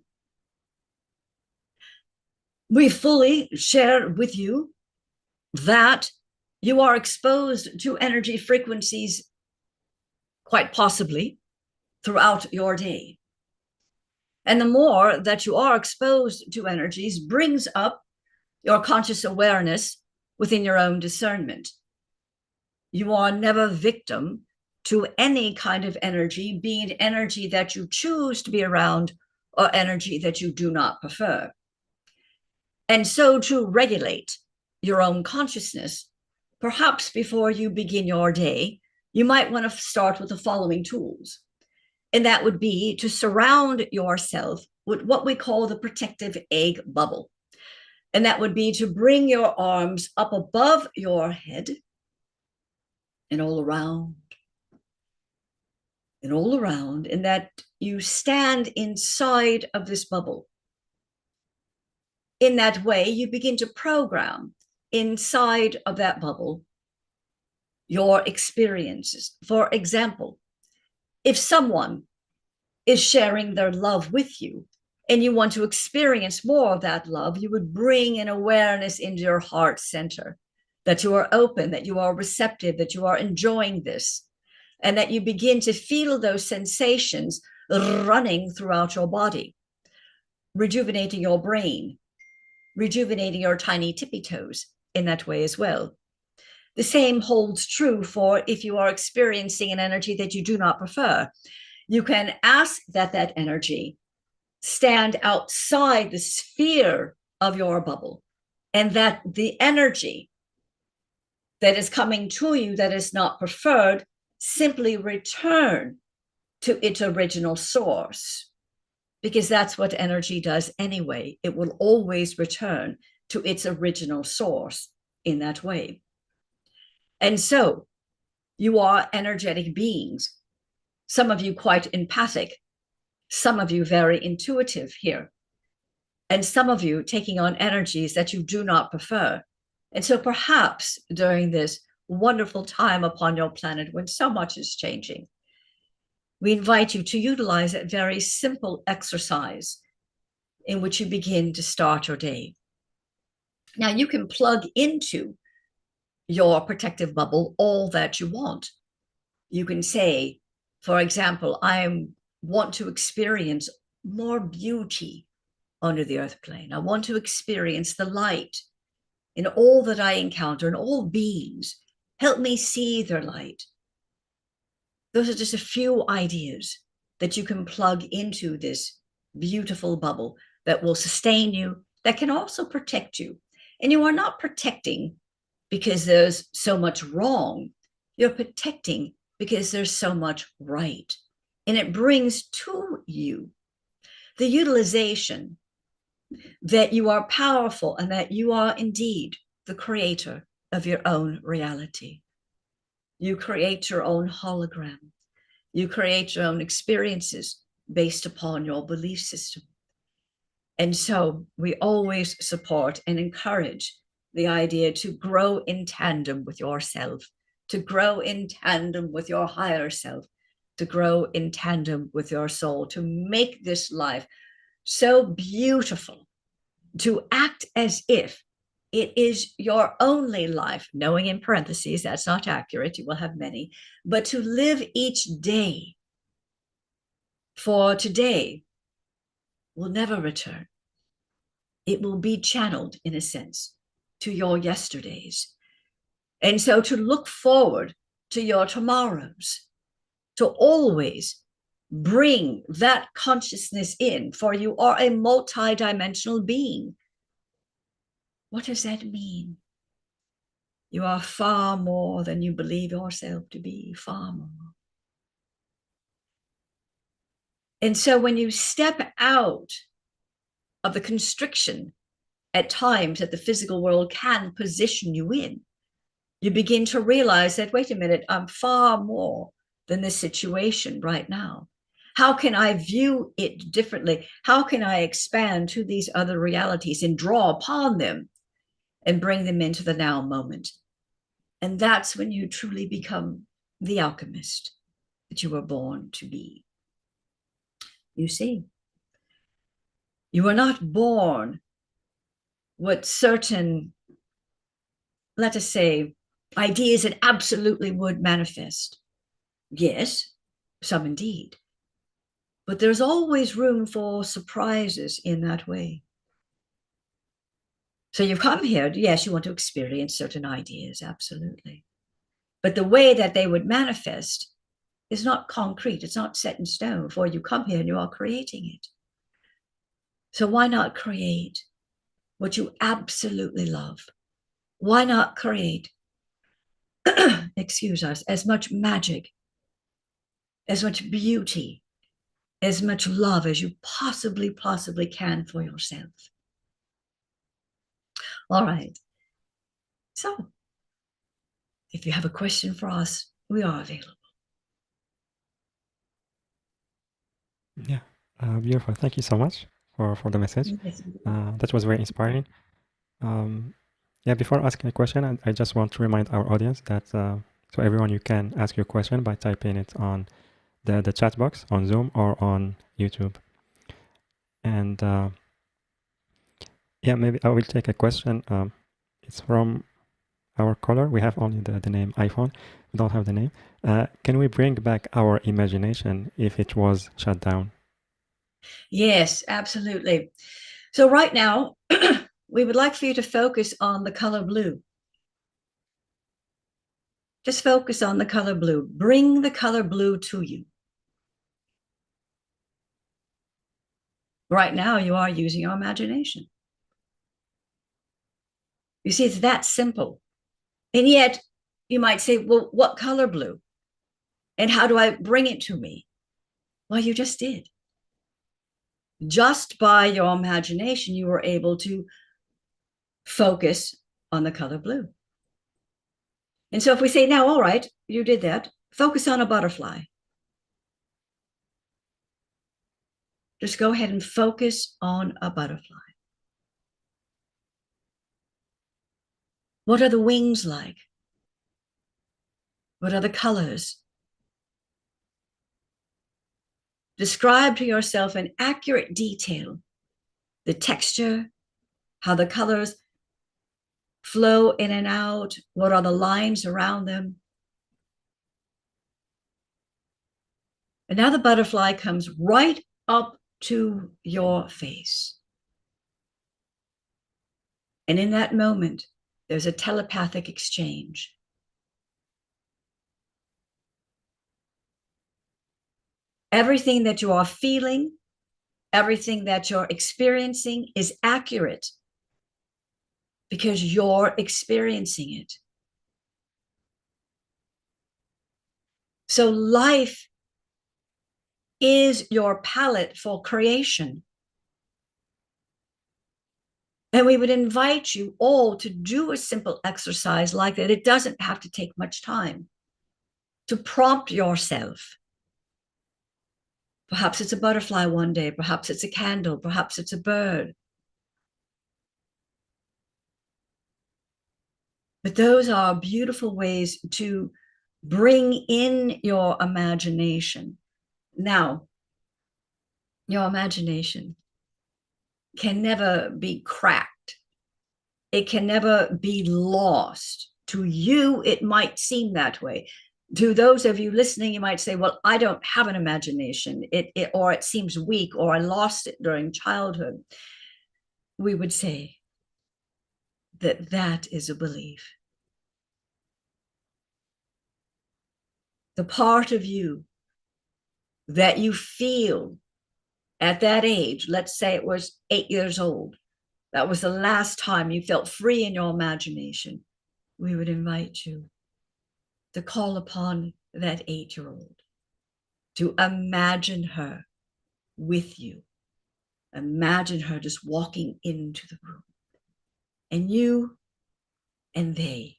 [SPEAKER 2] We fully share with you that you are exposed to energy frequencies, quite possibly, throughout your day. And the more that you are exposed to energies brings up your conscious awareness within your own discernment. You are never victim to any kind of energy, be it energy that you choose to be around or energy that you do not prefer. And so to regulate your own consciousness, perhaps before you begin your day, you might want to start with the following tools. And that would be to surround yourself with what we call the protective egg bubble. And that would be to bring your arms up above your head and all around, and that you stand inside of this bubble. In that way, you begin to program inside of that bubble your experiences. For example, if someone is sharing their love with you and you want to experience more of that love, you would bring an awareness into your heart center, that you are open, that you are receptive, that you are enjoying this, and that you begin to feel those sensations running throughout your body, rejuvenating your brain, rejuvenating your tiny tippy toes in that way as well. The same holds true for if you are experiencing an energy that you do not prefer. You can ask that that energy stand outside the sphere of your bubble, and that the energy that is coming to you that is not preferred simply return to its original source, because that's what energy does anyway. It will always return to its original source in that way. And so you are energetic beings, some of you quite empathic, some of you very intuitive here, and some of you taking on energies that you do not prefer. And so perhaps during this wonderful time upon your planet when so much is changing, we invite you to utilize a very simple exercise in which you begin to start your day. Now, you can plug into your protective bubble all that you want. You can say, for example, I want to experience more beauty under the earth plane. I want to experience the light in all that I encounter, in all beings. Help me see their light. Those are just a few ideas that you can plug into this beautiful bubble that will sustain you, that can also protect you. And you are not protecting because there's so much wrong. You're protecting because there's so much right. And it brings to you the utilization that you are powerful and that you are indeed the creator of your own reality. You create your own hologram. You create your own experiences based upon your belief system. And so we always support and encourage the idea to grow in tandem with yourself, to grow in tandem with your higher self, to grow in tandem with your soul, to make this life so beautiful to act as if it is your only life, knowing in parentheses that's not accurate, you will have many, but to live each day, for today will never return. It will be channeled, in a sense, to your yesterdays. And so to look forward to your tomorrows, to always bring that consciousness in, for you are a multidimensional being. What does that mean? You are far more than you believe yourself to be, far more. And so when you step out of the constriction at times that the physical world can position you in, you begin to realize that, wait a minute, I'm far more than this situation right now. How can I view it differently? How can I expand to these other realities and draw upon them and bring them into the now moment? And that's when you truly become the alchemist that you were born to be. You see, you were not born with certain, let us say, ideas that absolutely would manifest. Yes, some indeed. But there's always room for surprises in that way. So you've come here, yes, you want to experience certain ideas, absolutely. But the way that they would manifest is not concrete, it's not set in stone, for you come here and you are creating it. So why not create what you absolutely love? Why not create, excuse us, as much magic, as much beauty, as much love as you possibly can for yourself? All right. So if you have a question for us, we are available.
[SPEAKER 1] Yeah, beautiful. Thank you so much for the message.
[SPEAKER 2] Yes.
[SPEAKER 1] That was very inspiring. Yeah, before asking a question, I just want to remind our audience that so everyone, you can ask your question by typing it on the chat box on Zoom or on YouTube. And yeah, maybe I will take a question. It's from our caller. We have only the name iPhone. We don't have the name. Can we bring back our imagination if it was shut down?
[SPEAKER 2] Yes, absolutely. So right now, we would like for you to focus on the color blue. Just focus on the color blue. Bring the color blue to you. Right now, you are using your imagination. You see, it's that simple. And yet, you might say, well, what color blue? And how do I bring it to me? Well, you just did. Just by your imagination, you were able to focus on the color blue. And so if we say, now, all right, you did that, focus on a butterfly. Just go ahead and focus on a butterfly. What are the wings like? What are the colors? Describe to yourself in accurate detail the texture, how the colors flow in and out, what are the lines around them. And now the butterfly comes right up to your face. And in that moment, there's a telepathic exchange. Everything that you are feeling, everything that you're experiencing is accurate because you're experiencing it. So life is your palette for creation. And we would invite you all to do a simple exercise like that. It doesn't have to take much time to prompt yourself. Perhaps it's a butterfly one day, perhaps it's a candle, perhaps it's a bird. But those are beautiful ways to bring in your imagination. Now, your imagination can never be cracked. It can never be lost. To you, it might seem that way. To those of you listening, you might say, well, I don't have an imagination, or it seems weak, or I lost it during childhood. We would say that that is a belief. The part of you that you feel at that age, let's say it was 8 years old, that was the last time you felt free in your imagination, we would invite you to call upon that 8-year-old, to imagine her with you. Imagine her just walking into the room, and you and they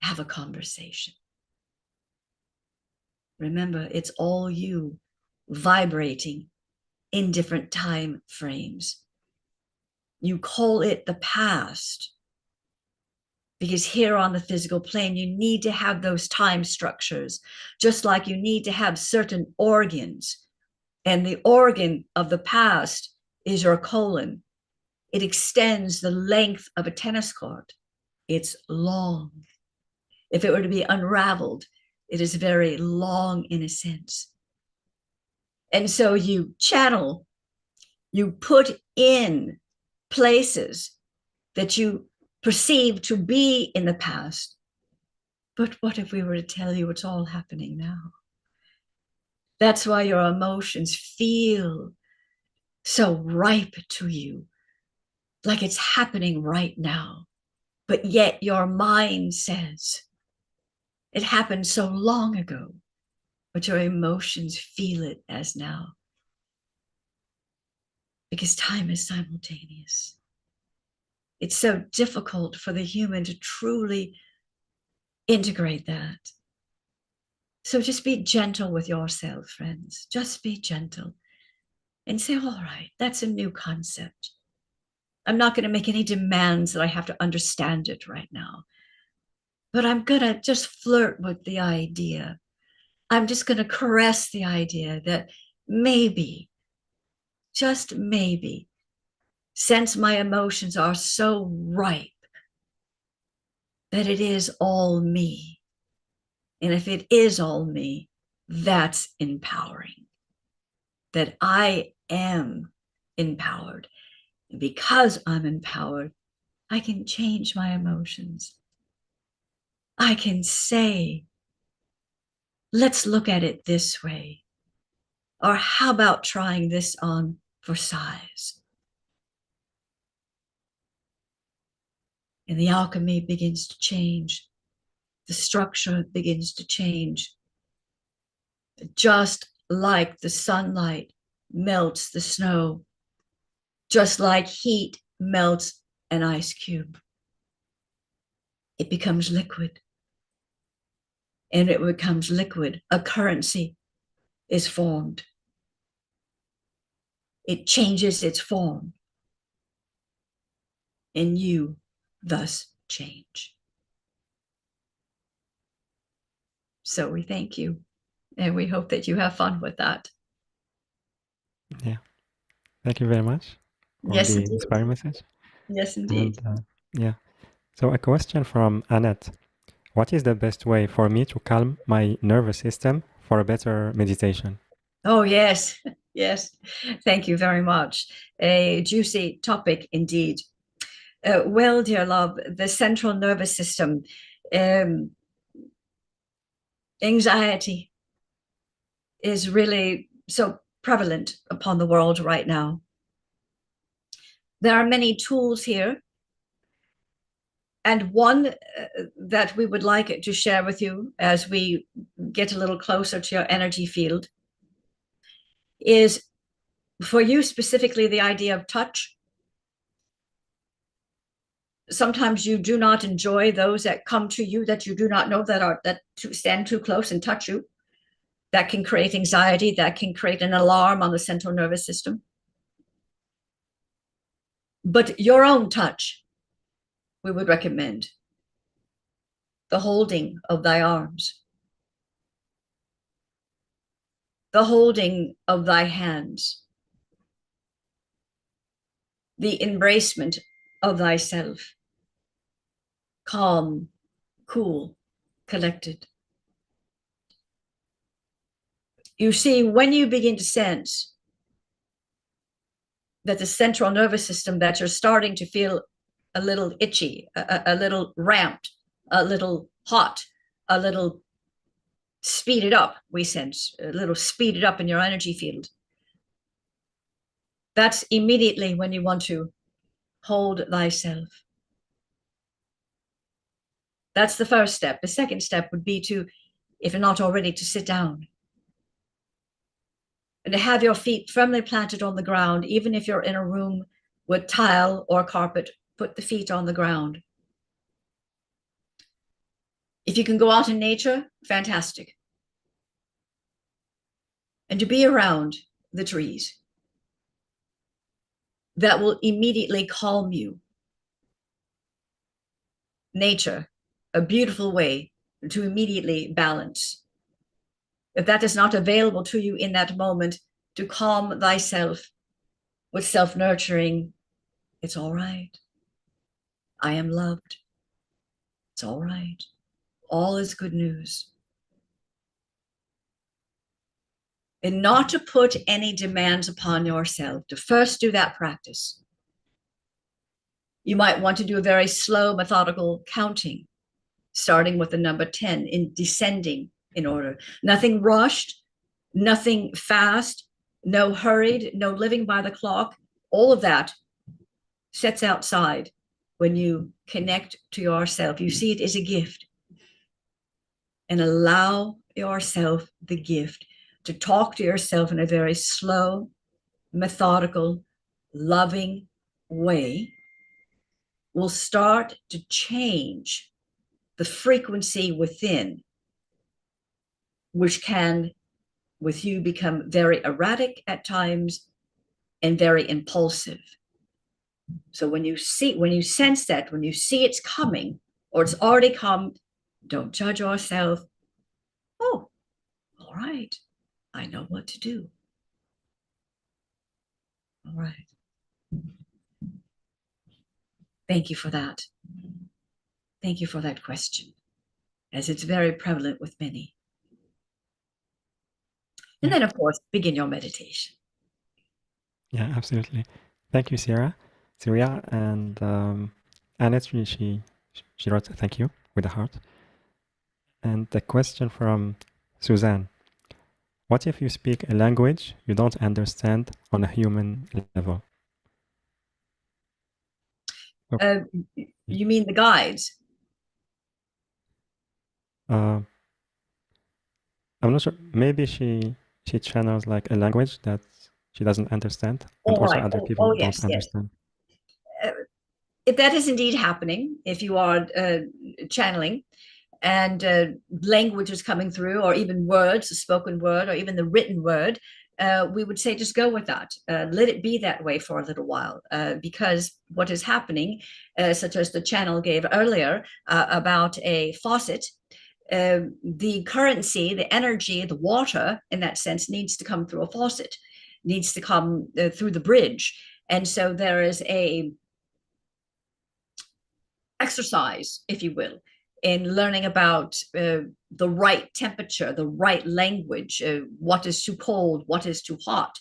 [SPEAKER 2] have a conversation. Remember, it's all you vibrating in different time frames. You call it the past because here on the physical plane, you need to have those time structures, just like you need to have certain organs. And the organ of the past is your colon. It extends the length of a tennis court. It's long. If it were to be unraveled, it is very long in a sense. And so you channel, you put in places that you perceive to be in the past. But what if we were to tell you it's all happening now? That's why your emotions feel so ripe to you, like it's happening right now. But yet your mind says it happened so long ago, but your emotions feel it as now. Because time is simultaneous. It's so difficult for the human to truly integrate that. So just be gentle with yourself, friends. Just be gentle and say, all right, that's a new concept. I'm not going to make any demands that I have to understand it right now. But I'm going to just flirt with the idea. I'm just going to caress the idea that maybe, just maybe, since my emotions are so ripe, that it is all me. And if it is all me, that's empowering. That I am empowered. And because I'm empowered, I can change my emotions. I can say, let's look at it this way. Or how about trying this on for size? And the alchemy begins to change. The structure begins to change. Just like the sunlight melts the snow, just like heat melts an ice cube, it becomes liquid. And it becomes liquid. A currency is formed. It changes its form. And you thus change. So we thank you. And we hope that you have fun with that.
[SPEAKER 1] Yeah. Thank you very much for
[SPEAKER 2] Yes,
[SPEAKER 1] the
[SPEAKER 2] indeed.
[SPEAKER 1] inspiring message.
[SPEAKER 2] Yes, indeed.
[SPEAKER 1] And yeah. So a question from Annette. What is the best way for me to calm my nervous system for a better meditation?
[SPEAKER 2] Oh, yes. Yes. Thank you very much. A juicy topic indeed. Well, dear love, the central nervous system, anxiety is really so prevalent upon the world right now. There are many tools here. And one that we would like to share with you as we get a little closer to your energy field is for you specifically the idea of touch. Sometimes you do not enjoy those that come to you that you do not know that stand too close and touch you. That can create anxiety, that can create an alarm on the central nervous system. But your own touch, we would recommend the holding of thy arms, the holding of thy hands, the embracement of thyself, calm, cool, collected. You see, when you begin to sense that the central nervous system, that you're starting to feel a little itchy, a little ramped, a little hot, a little speeded up, we sense a little speeded up in your energy field. That's immediately when you want to hold thyself. That's the first step. The second step would be to, if you're not already, to sit down and to have your feet firmly planted on the ground. Even if you're in a room with tile or carpet, put the feet on the ground. If you can go out in nature, fantastic. And to be around the trees. That will immediately calm you. Nature, a beautiful way to immediately balance. If that is not available to you in that moment, to calm thyself with self-nurturing, it's all right. I am loved. It's all right. All is good news. And not to put any demands upon yourself, to first do that practice. You might want to do a very slow, methodical counting, starting with the number 10 in descending in order. Nothing rushed, nothing fast, no hurried, no living by the clock. All of that sets outside when you connect to yourself. You see it as a gift. And allow yourself the gift to talk to yourself in a very slow, methodical, loving way will start to change the frequency within, which can, with you, become very erratic at times and very impulsive. So when you sense that, when you see it's coming or it's already come, don't judge yourself. Oh, all right. I know what to do. All right. Thank you for that. Thank you for that question, as it's very prevalent with many. And then, of course, begin your meditation.
[SPEAKER 1] Yeah, absolutely. Thank you, Siria, and Annette, she wrote thank you with a heart. And the question from Suzanne: what if you speak a language you don't understand on a human level?
[SPEAKER 2] You mean the guides?
[SPEAKER 1] I'm not sure. Maybe she channels like a language that she doesn't understand, and
[SPEAKER 2] All
[SPEAKER 1] also
[SPEAKER 2] right.
[SPEAKER 1] other people don't
[SPEAKER 2] Yes, yes.
[SPEAKER 1] understand.
[SPEAKER 2] If that is indeed happening, if you are channeling and language is coming through, or even words, the spoken word, or even the written word, we would say just go with that. Let it be that way for a little while, because what is happening, such as the channel gave earlier about a faucet, the currency, the energy, the water, in that sense, needs to come through a faucet, needs to come through the bridge. And so there is a exercise, if you will, in learning about the right temperature, the right language, what is too cold, what is too hot.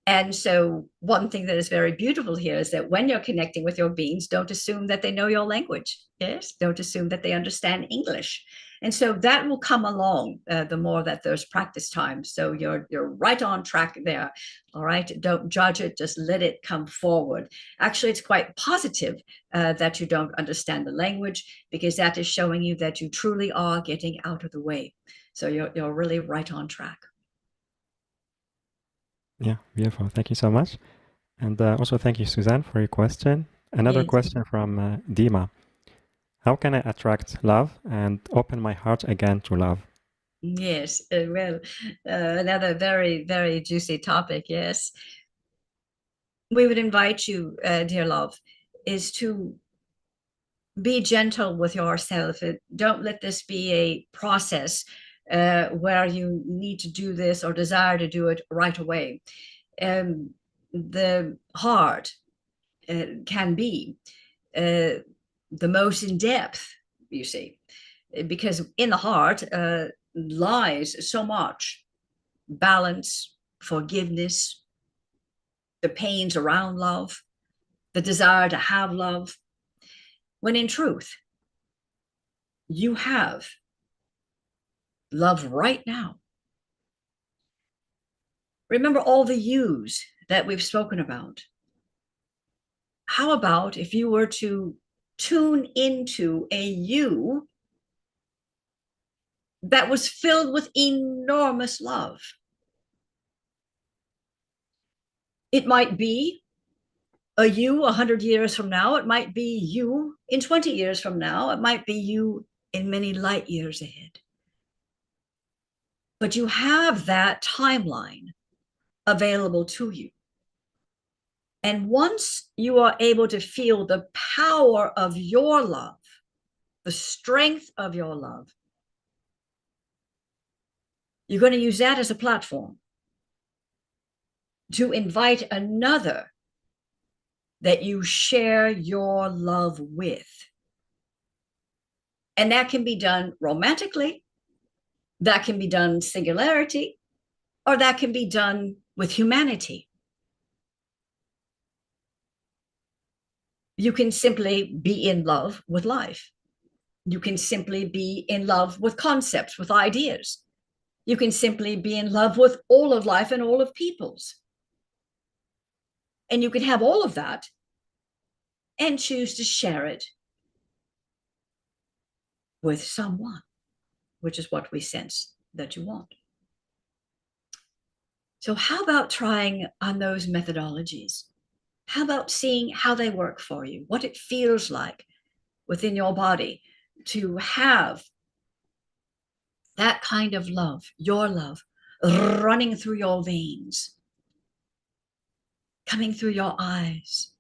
[SPEAKER 2] And so one thing that is very beautiful here is that when you're connecting with your beings, don't assume that they know your language. Yes, don't assume that they understand English. And so that will come along the more that there's practice time. So you're right on track there. All right, don't judge it, just let it come forward. Actually, it's quite positive that you don't understand the language, because that is showing you that you truly are getting out of the way. So you're really right on track.
[SPEAKER 1] Yeah, beautiful. Thank you so much. And also thank you, Suzanne, for your question. Another question from Dima. How can I attract love and open my heart again to love?
[SPEAKER 2] Yes, well, another very, very juicy topic. Yes. We would invite you, dear love, is to be gentle with yourself. Don't let this be a process where you need to do this or desire to do it right away. The heart can be the most in depth, you see, because in the heart lies so much balance, forgiveness, the pains around love, the desire to have love, when in truth, you have love right now. Remember all the yous that we've spoken about. How about if you were to tune into a you that was filled with enormous love? It might be a you 100 years from now. It might be you in 20 years from now. It might be you in many light years ahead. But you have that timeline available to you. And once you are able to feel the power of your love, the strength of your love, you're going to use that as a platform to invite another that you share your love with. And that can be done romantically, that can be done singularity, or that can be done with humanity. You can simply be in love with life. You can simply be in love with concepts, with ideas. You can simply be in love with all of life and all of peoples. And you can have all of that and choose to share it with someone, which is what we sense that you want. So how about trying on those methodologies? How about seeing how they work for you, what it feels like within your body to have that kind of love, your love, running through your veins, coming through your eyes.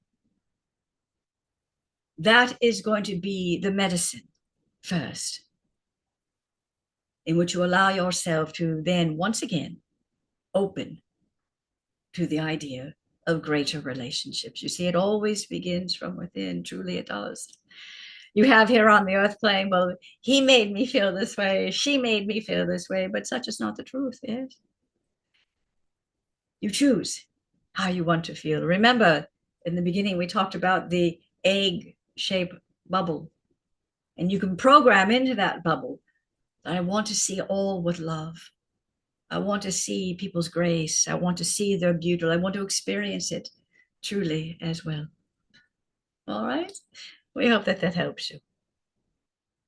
[SPEAKER 2] That is going to be the medicine first, in which you allow yourself to then once again open to the idea of greater relationships. You see, it always begins from within. Truly it does. You have here on the earth plane, well, he made me feel this way, she made me feel this way, but such is not the truth. Yes, you choose how you want to feel. Remember, in the beginning we talked about the egg-shaped bubble, and you can program into that bubble that I want to see all with love. I want to see people's grace. I want to see their beauty. I want to experience it truly as well. All right. We hope that that helps you.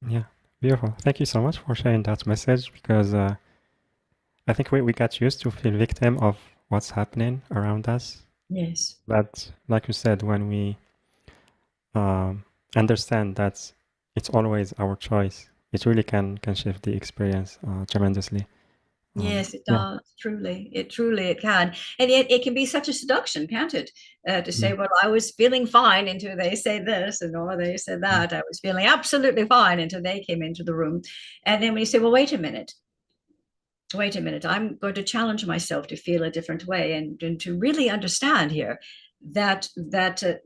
[SPEAKER 1] Yeah, beautiful. Thank you so much for sharing that message, because I think we got used to feel victim of what's happening around us.
[SPEAKER 2] Yes.
[SPEAKER 1] But like you said, when we understand that it's always our choice, it really can shift the experience tremendously.
[SPEAKER 2] Yes, it
[SPEAKER 1] Yeah.
[SPEAKER 2] does. Truly, it can. And yet it can be such a seduction, can't it? To say,
[SPEAKER 1] Yeah.
[SPEAKER 2] well, I was feeling fine until they say this, and or they said
[SPEAKER 1] Yeah.
[SPEAKER 2] that. I was feeling absolutely fine until they came into the room. And then when you say, well, wait a minute, I'm going to challenge myself to feel a different way, and to really understand here that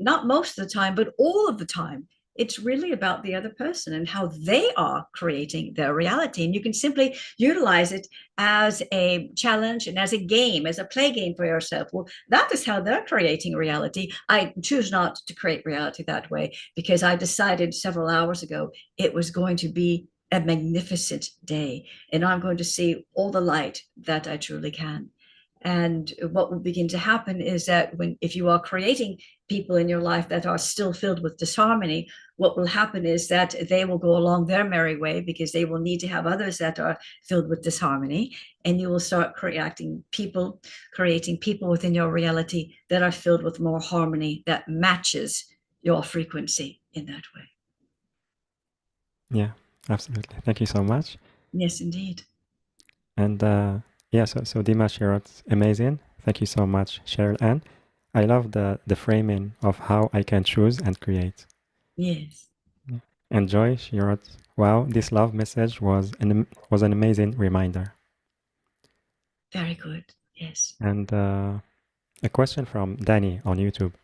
[SPEAKER 2] not most of the time, but all of the time, it's really about the other person and how they are creating their reality. And you can simply utilize it as a challenge and as a game, as a play game for yourself. Well, that is how they're creating reality. I choose not to create reality that way, because I decided several hours ago it was going to be a magnificent day, and I'm going to see all the light that I truly can. And what will begin to happen is that if you are creating people in your life that are still filled with disharmony, what will happen is that they will go along their merry way, because they will need to have others that are filled with disharmony, and you will start creating people within your reality that are filled with more harmony, that matches your frequency in that way.
[SPEAKER 1] Yeah, absolutely. Thank you so much.
[SPEAKER 2] Yes, indeed.
[SPEAKER 1] And yeah, so Dimash, you're amazing. Thank you so much, Sheryl Ann. I love the framing of how I can choose and create.
[SPEAKER 2] Yes.
[SPEAKER 1] Yeah. And Joy, she wrote, "Wow, this love message was an amazing reminder."
[SPEAKER 2] Very good. Yes.
[SPEAKER 1] And a question from Danny on YouTube.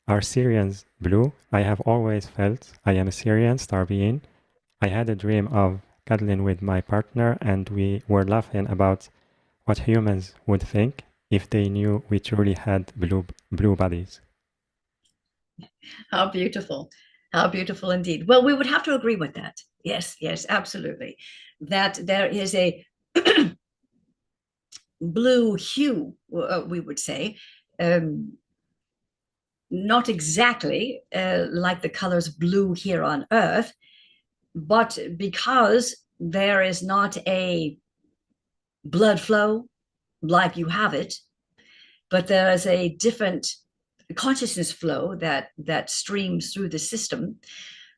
[SPEAKER 1] Are Syrians blue? I have always felt I am a Syrian star being. I had a dream of cuddling with my partner, and we were laughing about what humans would think if they knew we truly had blue bodies.
[SPEAKER 2] How beautiful. How beautiful indeed. Well, we would have to agree with that. Yes, yes, absolutely. That there is a blue hue, we would say, um, not exactly like the colors blue here on Earth, but because there is not a blood flow like you have it, but there is a different consciousness flow that streams through the system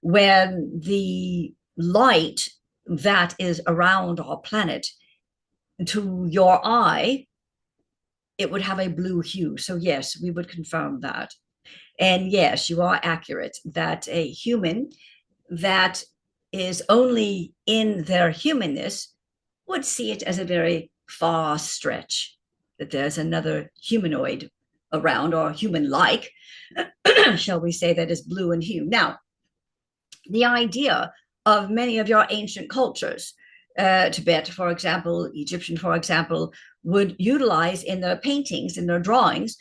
[SPEAKER 2] when the light that is around our planet, to your eye, it would have a blue hue. So yes, we would confirm that. And yes, you are accurate that a human that is only in their humanness would see it as a very far stretch, that there's another humanoid around, or human-like, shall we say, that is blue in hue. Now, the idea of many of your ancient cultures, Tibet, for example, Egyptian, for example, would utilize in their paintings, in their drawings,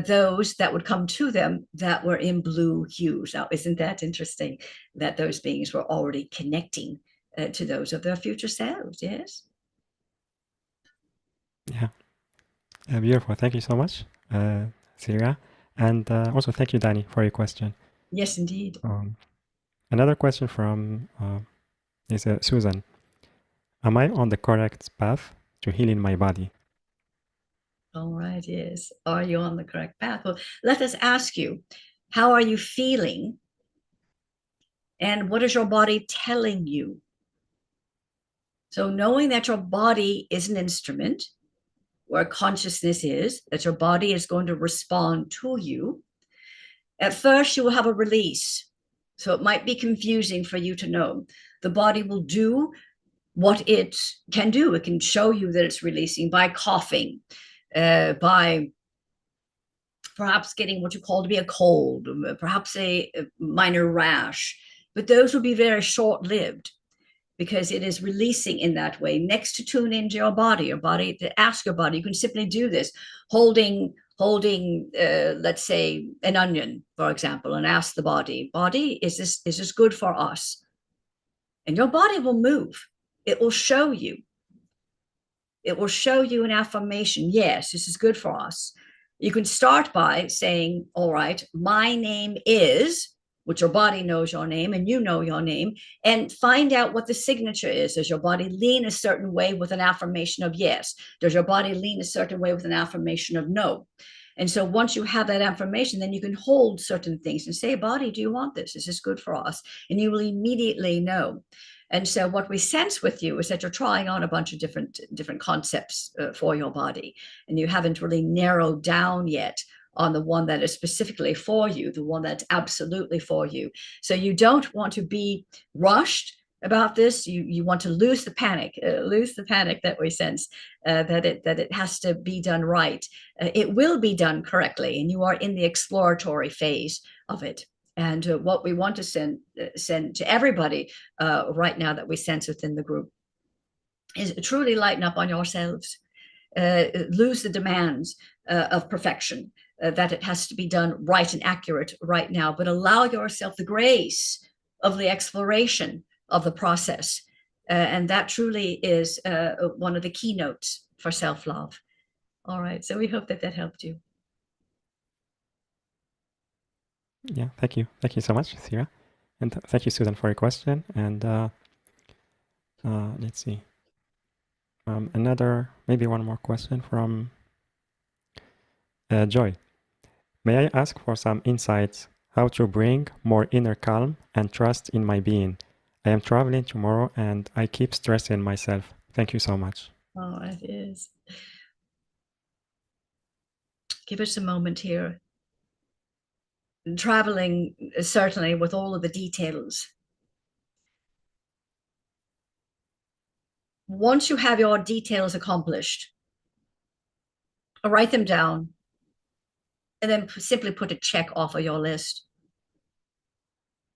[SPEAKER 2] those that would come to them that were in blue hues. Now, isn't that interesting that those beings were already connecting to those of their future selves? Yes.
[SPEAKER 1] Yeah, beautiful. Thank you so much, Siria. And also thank you, Danny, for your question.
[SPEAKER 2] Yes, indeed.
[SPEAKER 1] Another question from is Susan. Am I on the correct path to healing my body?
[SPEAKER 2] All right, yes. Are you on the correct path? Well, let us ask you, how are you feeling? And what is your body telling you? So knowing that your body is an instrument where consciousness is, that your body is going to respond to you, at first you will have a release. So it might be confusing for you to know. The body will do what it can do. It can show you that it's releasing by coughing, by perhaps getting what you call to be a cold, perhaps a minor rash. But those will be very short-lived, because it is releasing in that way. Next, to tune into your body, to ask your body. You can simply do this, holding, let's say, an onion, for example, and ask the body, is this good for us? And your body will move. It will show you. It will show you an affirmation. Yes, this is good for us. You can start by saying, all right, my name is, which your body knows your name and you know your name, and find out what the signature is. Does your body lean a certain way with an affirmation of yes? Does your body lean a certain way with an affirmation of no? And so once you have that affirmation, then you can hold certain things and say, body, do you want this? Is this good for us? And you will immediately know. And so what we sense with you is that you're trying on a bunch of different concepts for your body, and you haven't really narrowed down yet on the one that is specifically for you, the one that's absolutely for you. So you don't want to be rushed about this. You want to lose the panic that we sense, that it has to be done right. It will be done correctly, and you are in the exploratory phase of it. And what we want to send to everybody right now that we sense within the group is truly lighten up on yourselves, lose the demands of perfection, that it has to be done right and accurate right now, but allow yourself the grace of the exploration of the process. And that truly is one of the keynotes for self-love. All right, so we hope that helped you.
[SPEAKER 1] Yeah, thank you. Thank you so much, Sira. And thank you, Susan, for your question. And let's see. Maybe one more question from Joy. May I ask for some insights how to bring more inner calm and trust in my being? I am traveling tomorrow and I keep stressing myself. Thank you so much.
[SPEAKER 2] Oh, it is. Give us a moment here. Traveling, certainly, with all of the details. Once you have your details accomplished, write them down. and then simply put a check off of your list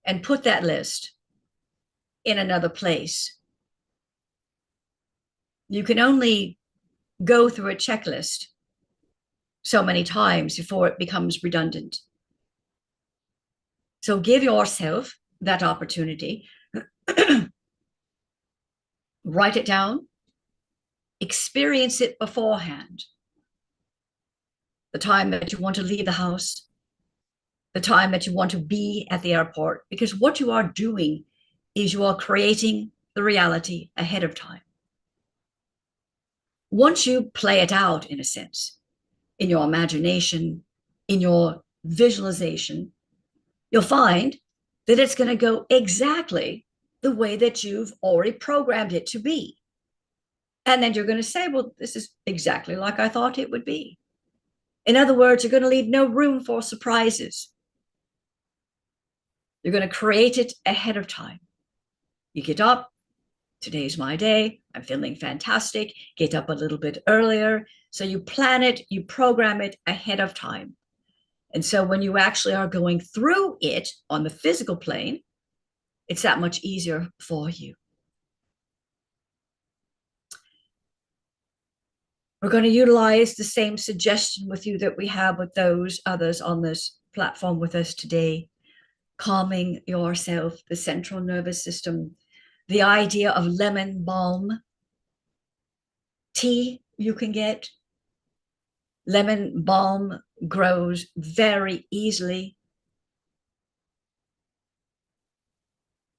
[SPEAKER 2] and put that list in another place. You can only go through a checklist so many times before it becomes redundant. So give yourself that opportunity. Write it down, experience it beforehand. The time that you want to leave the house, the time that you want to be at the airport, because what you are doing is you are creating the reality ahead of time. Once you play it out, in a sense, in your imagination, in your visualization, you'll find that it's going to go exactly the way that you've already programmed it to be. And then you're going to say, well, this is exactly like I thought it would be. In other words, you're going to leave no room for surprises. You're going to create it ahead of time. You get up, today's my day, I'm feeling fantastic, get up a little bit earlier. So you plan it, you program it ahead of time. And so when you actually are going through it on the physical plane, it's that much easier for you. We're going to utilize the same suggestion with you that we have with those others on this platform with us today. Calming yourself, the central nervous system, the idea of lemon balm tea you can get. Lemon balm grows very easily.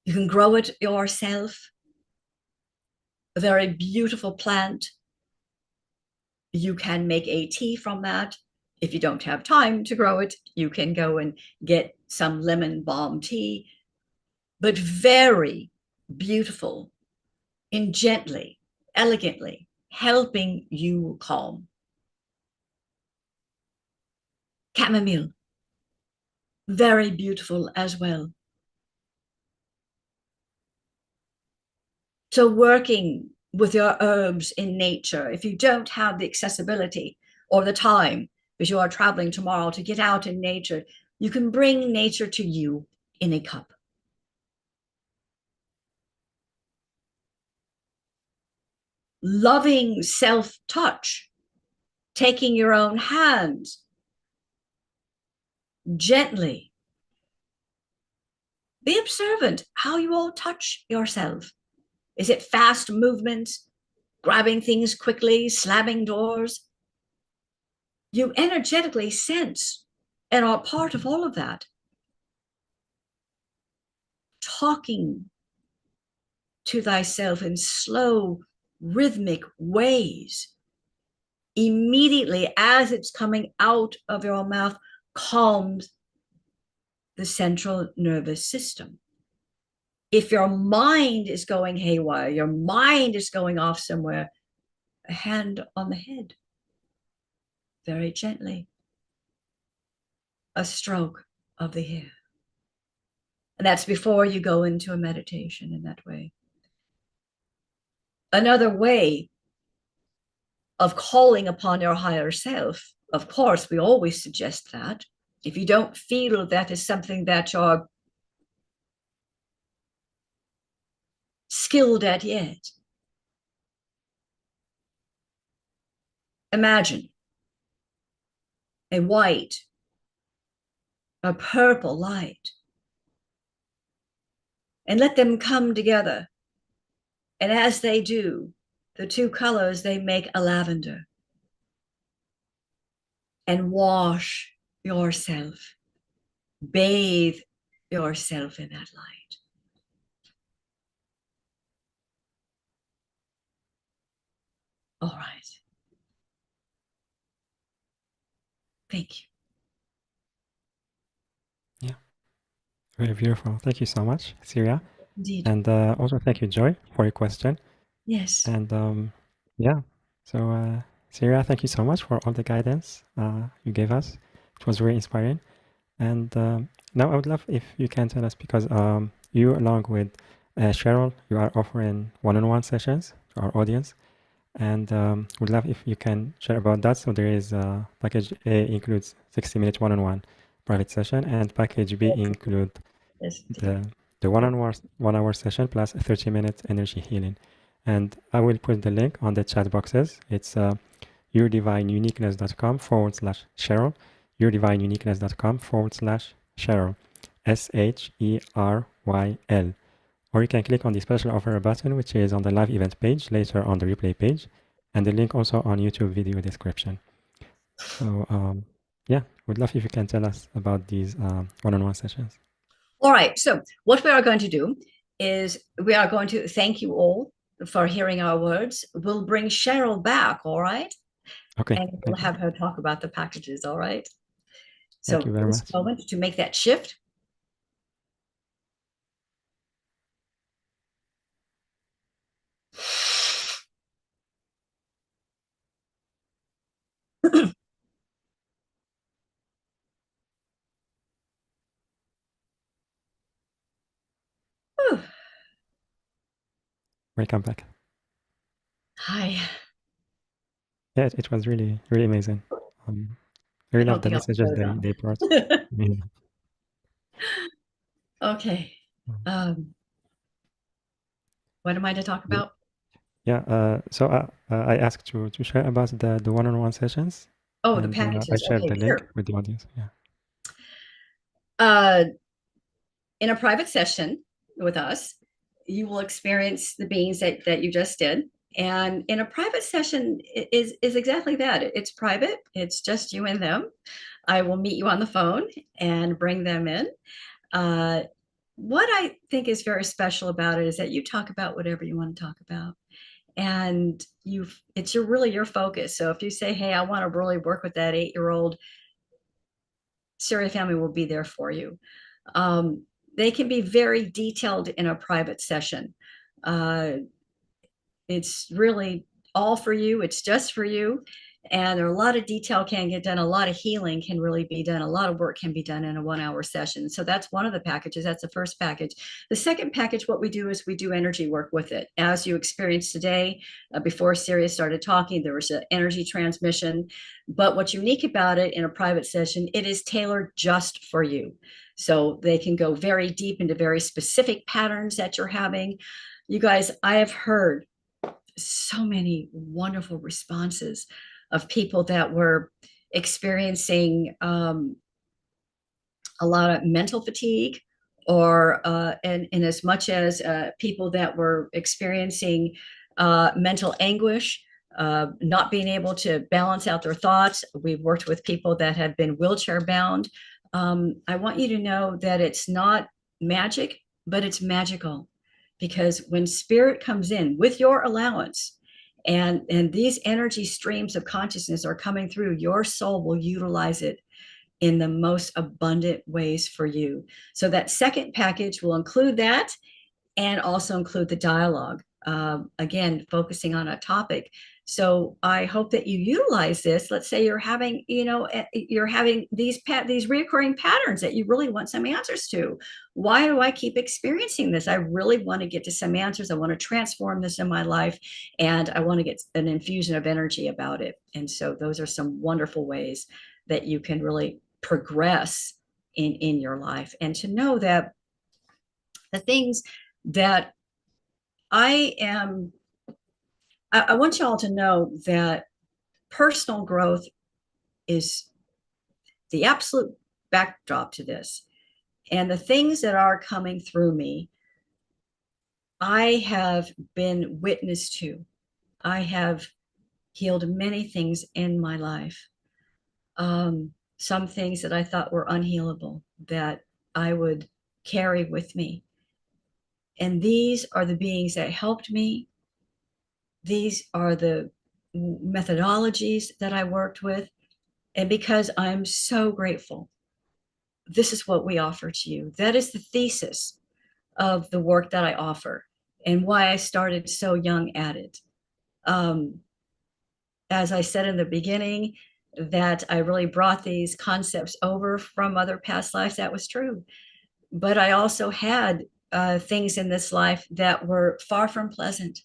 [SPEAKER 2] You can grow it yourself. A very beautiful plant. You can make a tea from that. If you don't have time to grow it, you can go and get some lemon balm tea, but very beautiful and gently, elegantly helping you calm. Chamomile, very beautiful as well. So working with your herbs in nature, if you don't have the accessibility or the time, because you are traveling tomorrow to get out in nature, you can bring nature to you in a cup. Loving self-touch, taking your own hands gently. Be observant how you all touch yourself. Is it fast movements, grabbing things quickly, slamming doors? You energetically sense and are part of all of that. Talking to thyself in slow, rhythmic ways. Immediately as it's coming out of your mouth, calms the central nervous system. If your mind is going haywire, your mind is going off somewhere, a hand on the head, very gently, a stroke of the hair. And that's before you go into a meditation in that way. Another way of calling upon your higher self, of course, we always suggest that. If you don't feel that is something that you're skilled at yet, imagine a white, a purple light, and let them come together. And as they do, the two colors, they make a lavender. And wash yourself, bathe yourself in that light. All right. Thank you.
[SPEAKER 1] Yeah, very beautiful. Thank you so much, Siria.
[SPEAKER 2] Indeed.
[SPEAKER 1] And also thank you, Joy, for your question.
[SPEAKER 2] Yes.
[SPEAKER 1] And yeah, so Syria, thank you so much for all the guidance you gave us. It was very inspiring. And now I would love if you can tell us, because you, along with Cheryl, you are offering one-on-one sessions to our audience. And would love if you can share about that. So there is package A includes 60-minute one-on-one private session, and package B include
[SPEAKER 2] Yes,
[SPEAKER 1] the the one hour session plus 30 minutes energy healing. And I will put the link on the chat boxes. It's yourdivineuniqueness.com/Sheryl, yourdivineuniqueness.com/Sheryl, SHERYL. Or you can click on the special offer button, which is on the live event page, later on the replay page, and the link also on YouTube video description. So yeah, would love if you can tell us about these one-on-one sessions.
[SPEAKER 2] All right. So what we are going to do is we are going to thank you all for hearing our words. We'll bring Sheryl back. All right.
[SPEAKER 1] Okay,
[SPEAKER 2] And we'll
[SPEAKER 1] thank you.
[SPEAKER 2] have her talk about the packages. All right. So
[SPEAKER 1] Thank you very
[SPEAKER 2] this
[SPEAKER 1] much.
[SPEAKER 2] moment to make that shift.
[SPEAKER 1] Welcome back.
[SPEAKER 2] Hi.
[SPEAKER 1] Yeah, it was really, really amazing. I
[SPEAKER 2] I
[SPEAKER 1] really
[SPEAKER 2] don't
[SPEAKER 1] love the
[SPEAKER 2] think
[SPEAKER 1] messages
[SPEAKER 2] I'll
[SPEAKER 1] they brought.
[SPEAKER 2] go
[SPEAKER 1] Yeah.
[SPEAKER 2] Okay. Um, what am I to talk
[SPEAKER 1] Yeah.
[SPEAKER 2] about?
[SPEAKER 1] Yeah, so I asked to share about the one-on-one sessions,
[SPEAKER 2] Oh, the
[SPEAKER 1] and I
[SPEAKER 2] packages.
[SPEAKER 1] shared
[SPEAKER 2] Okay,
[SPEAKER 1] the link
[SPEAKER 2] sure.
[SPEAKER 1] with the audience. Yeah.
[SPEAKER 2] Uh, in a private session with us, you will experience the beings that you just did. And in a private session is exactly that. It's private. It's just you and them. I will meet you on the phone and bring them in. Uh, what I think is very special about it is that you talk about whatever you want to talk about. And it's really your focus. So if you say, hey, I want to really work with that 8-year-old, Siria family will be there for you. They can be very detailed in a private session. Uh, it's really all for you. It's just for you. And a lot of detail can get done. A lot of healing can really be done. A lot of work can be done in a 1-hour session. So that's one of the packages. That's the first package. The second package, what we do is we do energy work with it. As you experienced today, before Siria started talking, there was an energy transmission. But what's unique about it in a private session, it is tailored just for you. So they can go very deep into very specific patterns that you're having. You guys, I have heard so many wonderful responses of people that were experiencing a lot of mental fatigue, or and in as much as people that were experiencing mental anguish, not being able to balance out their thoughts. We've worked with people that have been wheelchair bound. I want you to know that it's not magic, but it's magical, because when spirit comes in with your allowance, and these energy streams of consciousness are coming through, your soul will utilize it in the most abundant ways for you. So that second package will include that, and also include the dialogue. Again, focusing on a topic. So I hope that you utilize this. Let's say you're having, you're having these reoccurring patterns that you really want some answers to. Why do I keep experiencing this? I really want to get to some answers. I want to transform this in my life, and I want to get an infusion of energy about it. And so those are some wonderful ways that you can really progress in your life, and to know that the things that I want you all to know that personal growth is the absolute backdrop to this. And the things that are coming through me, I have been witness to. I have healed many things in my life. Some things that I thought were unhealable that I would carry with me. And these are the beings that helped me. These are the methodologies that I worked with. And because I'm so grateful, this is what we offer to you. That is the thesis of the work that I offer, and why I started so young at it. Um, as I said in the beginning, that I really brought these concepts over from other past lives, that was true. But I also had things in this life that were far from pleasant.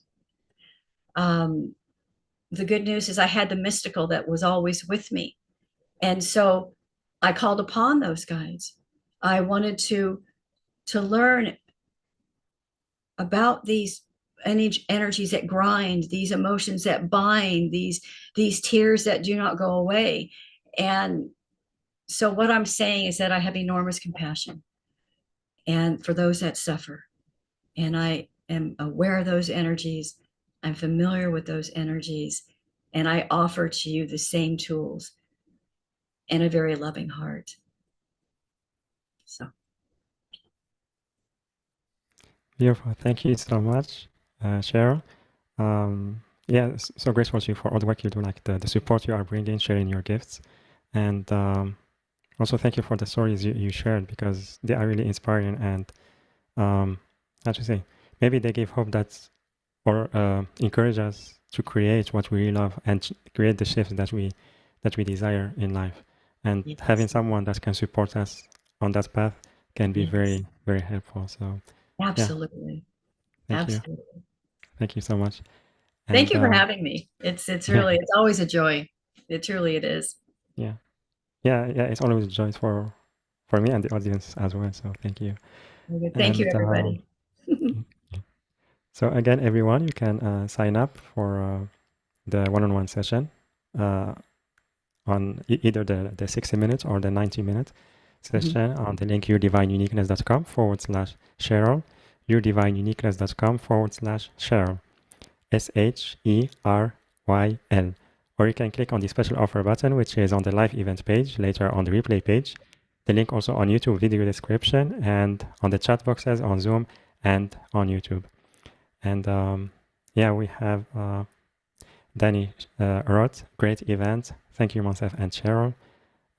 [SPEAKER 2] Um, the good news is I had the mystical that was always with me. And so I called upon those guides. I wanted to learn about these energies that grind, these emotions that bind, these tears that do not go away. And so what I'm saying is that I have enormous compassion and for those that suffer. And I am aware of those energies. I'm familiar with those energies. And I offer to you the same tools and a very loving heart. So
[SPEAKER 1] Beautiful. Thank you so much, Cheryl. Yeah, so grateful to you for all the work you do, like the support you are bringing, sharing your gifts. And also thank you for the stories you shared because they are really inspiring and, how to say, maybe they give hope that, or encourage us to create what we really love and create the shifts that we desire in life. And having
[SPEAKER 2] yes,
[SPEAKER 1] someone that can support us on that path can be
[SPEAKER 2] yes,
[SPEAKER 1] very, very helpful. So yeah,
[SPEAKER 2] absolutely,
[SPEAKER 1] thank you.
[SPEAKER 2] absolutely.
[SPEAKER 1] Thank you so much.
[SPEAKER 2] Thank
[SPEAKER 1] And
[SPEAKER 2] you for having me. It's really it's always a joy. It is.
[SPEAKER 1] yeah, yeah, it's always a joy for me and the audience as well. So thank you.
[SPEAKER 2] Thank you,
[SPEAKER 1] And
[SPEAKER 2] everybody.
[SPEAKER 1] so again, everyone, you can sign up for the one-on-one session uh, on either the 60 minutes or the 90-minute session on the link yourdivineuniqueness.com/Cheryl, yourdivineuniqueness.com/Cheryl, SHERYL. Or you can click on the special offer button, which is on the live event page, later on the replay page. The link also on YouTube video description and on the chat boxes on Zoom and on YouTube. And yeah, we have Danny wrote, great event. Thank you, Monsef and Cheryl.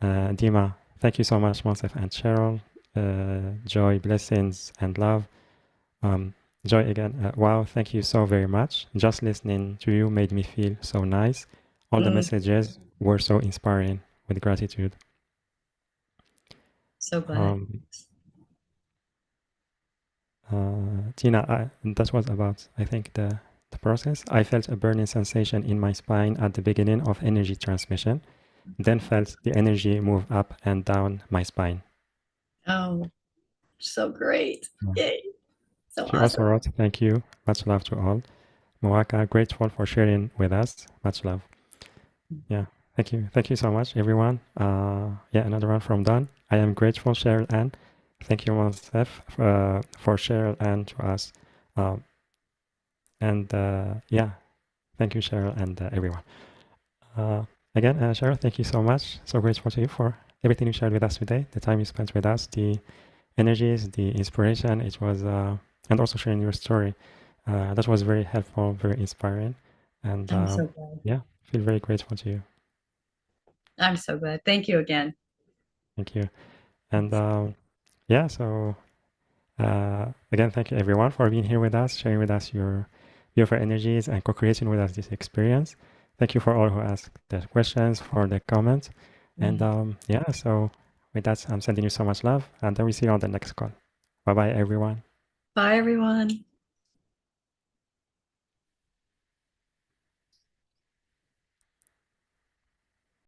[SPEAKER 1] Dima, thank you so much, Monsef and Cheryl. Joy, blessings, and love. Joy again, wow, thank you so very much. Just listening to you made me feel so nice. All the messages were so inspiring with gratitude.
[SPEAKER 2] So glad.
[SPEAKER 1] Um, Tina, that was about, I think, the process. I felt a burning sensation in my spine at the beginning of energy transmission, then felt the energy move up and down my spine.
[SPEAKER 2] Oh, so great.
[SPEAKER 1] Yeah.
[SPEAKER 2] Yay. So
[SPEAKER 1] She also
[SPEAKER 2] awesome.
[SPEAKER 1] wrote, thank you, much love to all. Moaka, grateful for sharing with us, much love. Yeah, thank you so much, everyone. Yeah, another one from Don. I am grateful, Sheryl Ann. Thank you, Monsef, for Sheryl Ann to us. And yeah, thank you, Cheryl, and everyone. Again, Cheryl, thank you so much. So grateful to you for everything you shared with us today, the time you spent with us, the energies, the inspiration. It was, and also sharing your story. That was very helpful, very inspiring. And
[SPEAKER 2] I'm so glad.
[SPEAKER 1] yeah, feel very grateful to you.
[SPEAKER 2] I'm so glad. Thank you again.
[SPEAKER 1] Thank you. And yeah, so again, thank you everyone for being here with us, sharing with us your beautiful energies and co-creating with us this experience. Thank you for all who asked the questions, for the comments. And yeah, so with that, I'm sending you so much love and I will see you on the next call. Bye-bye, everyone.
[SPEAKER 2] Bye, everyone.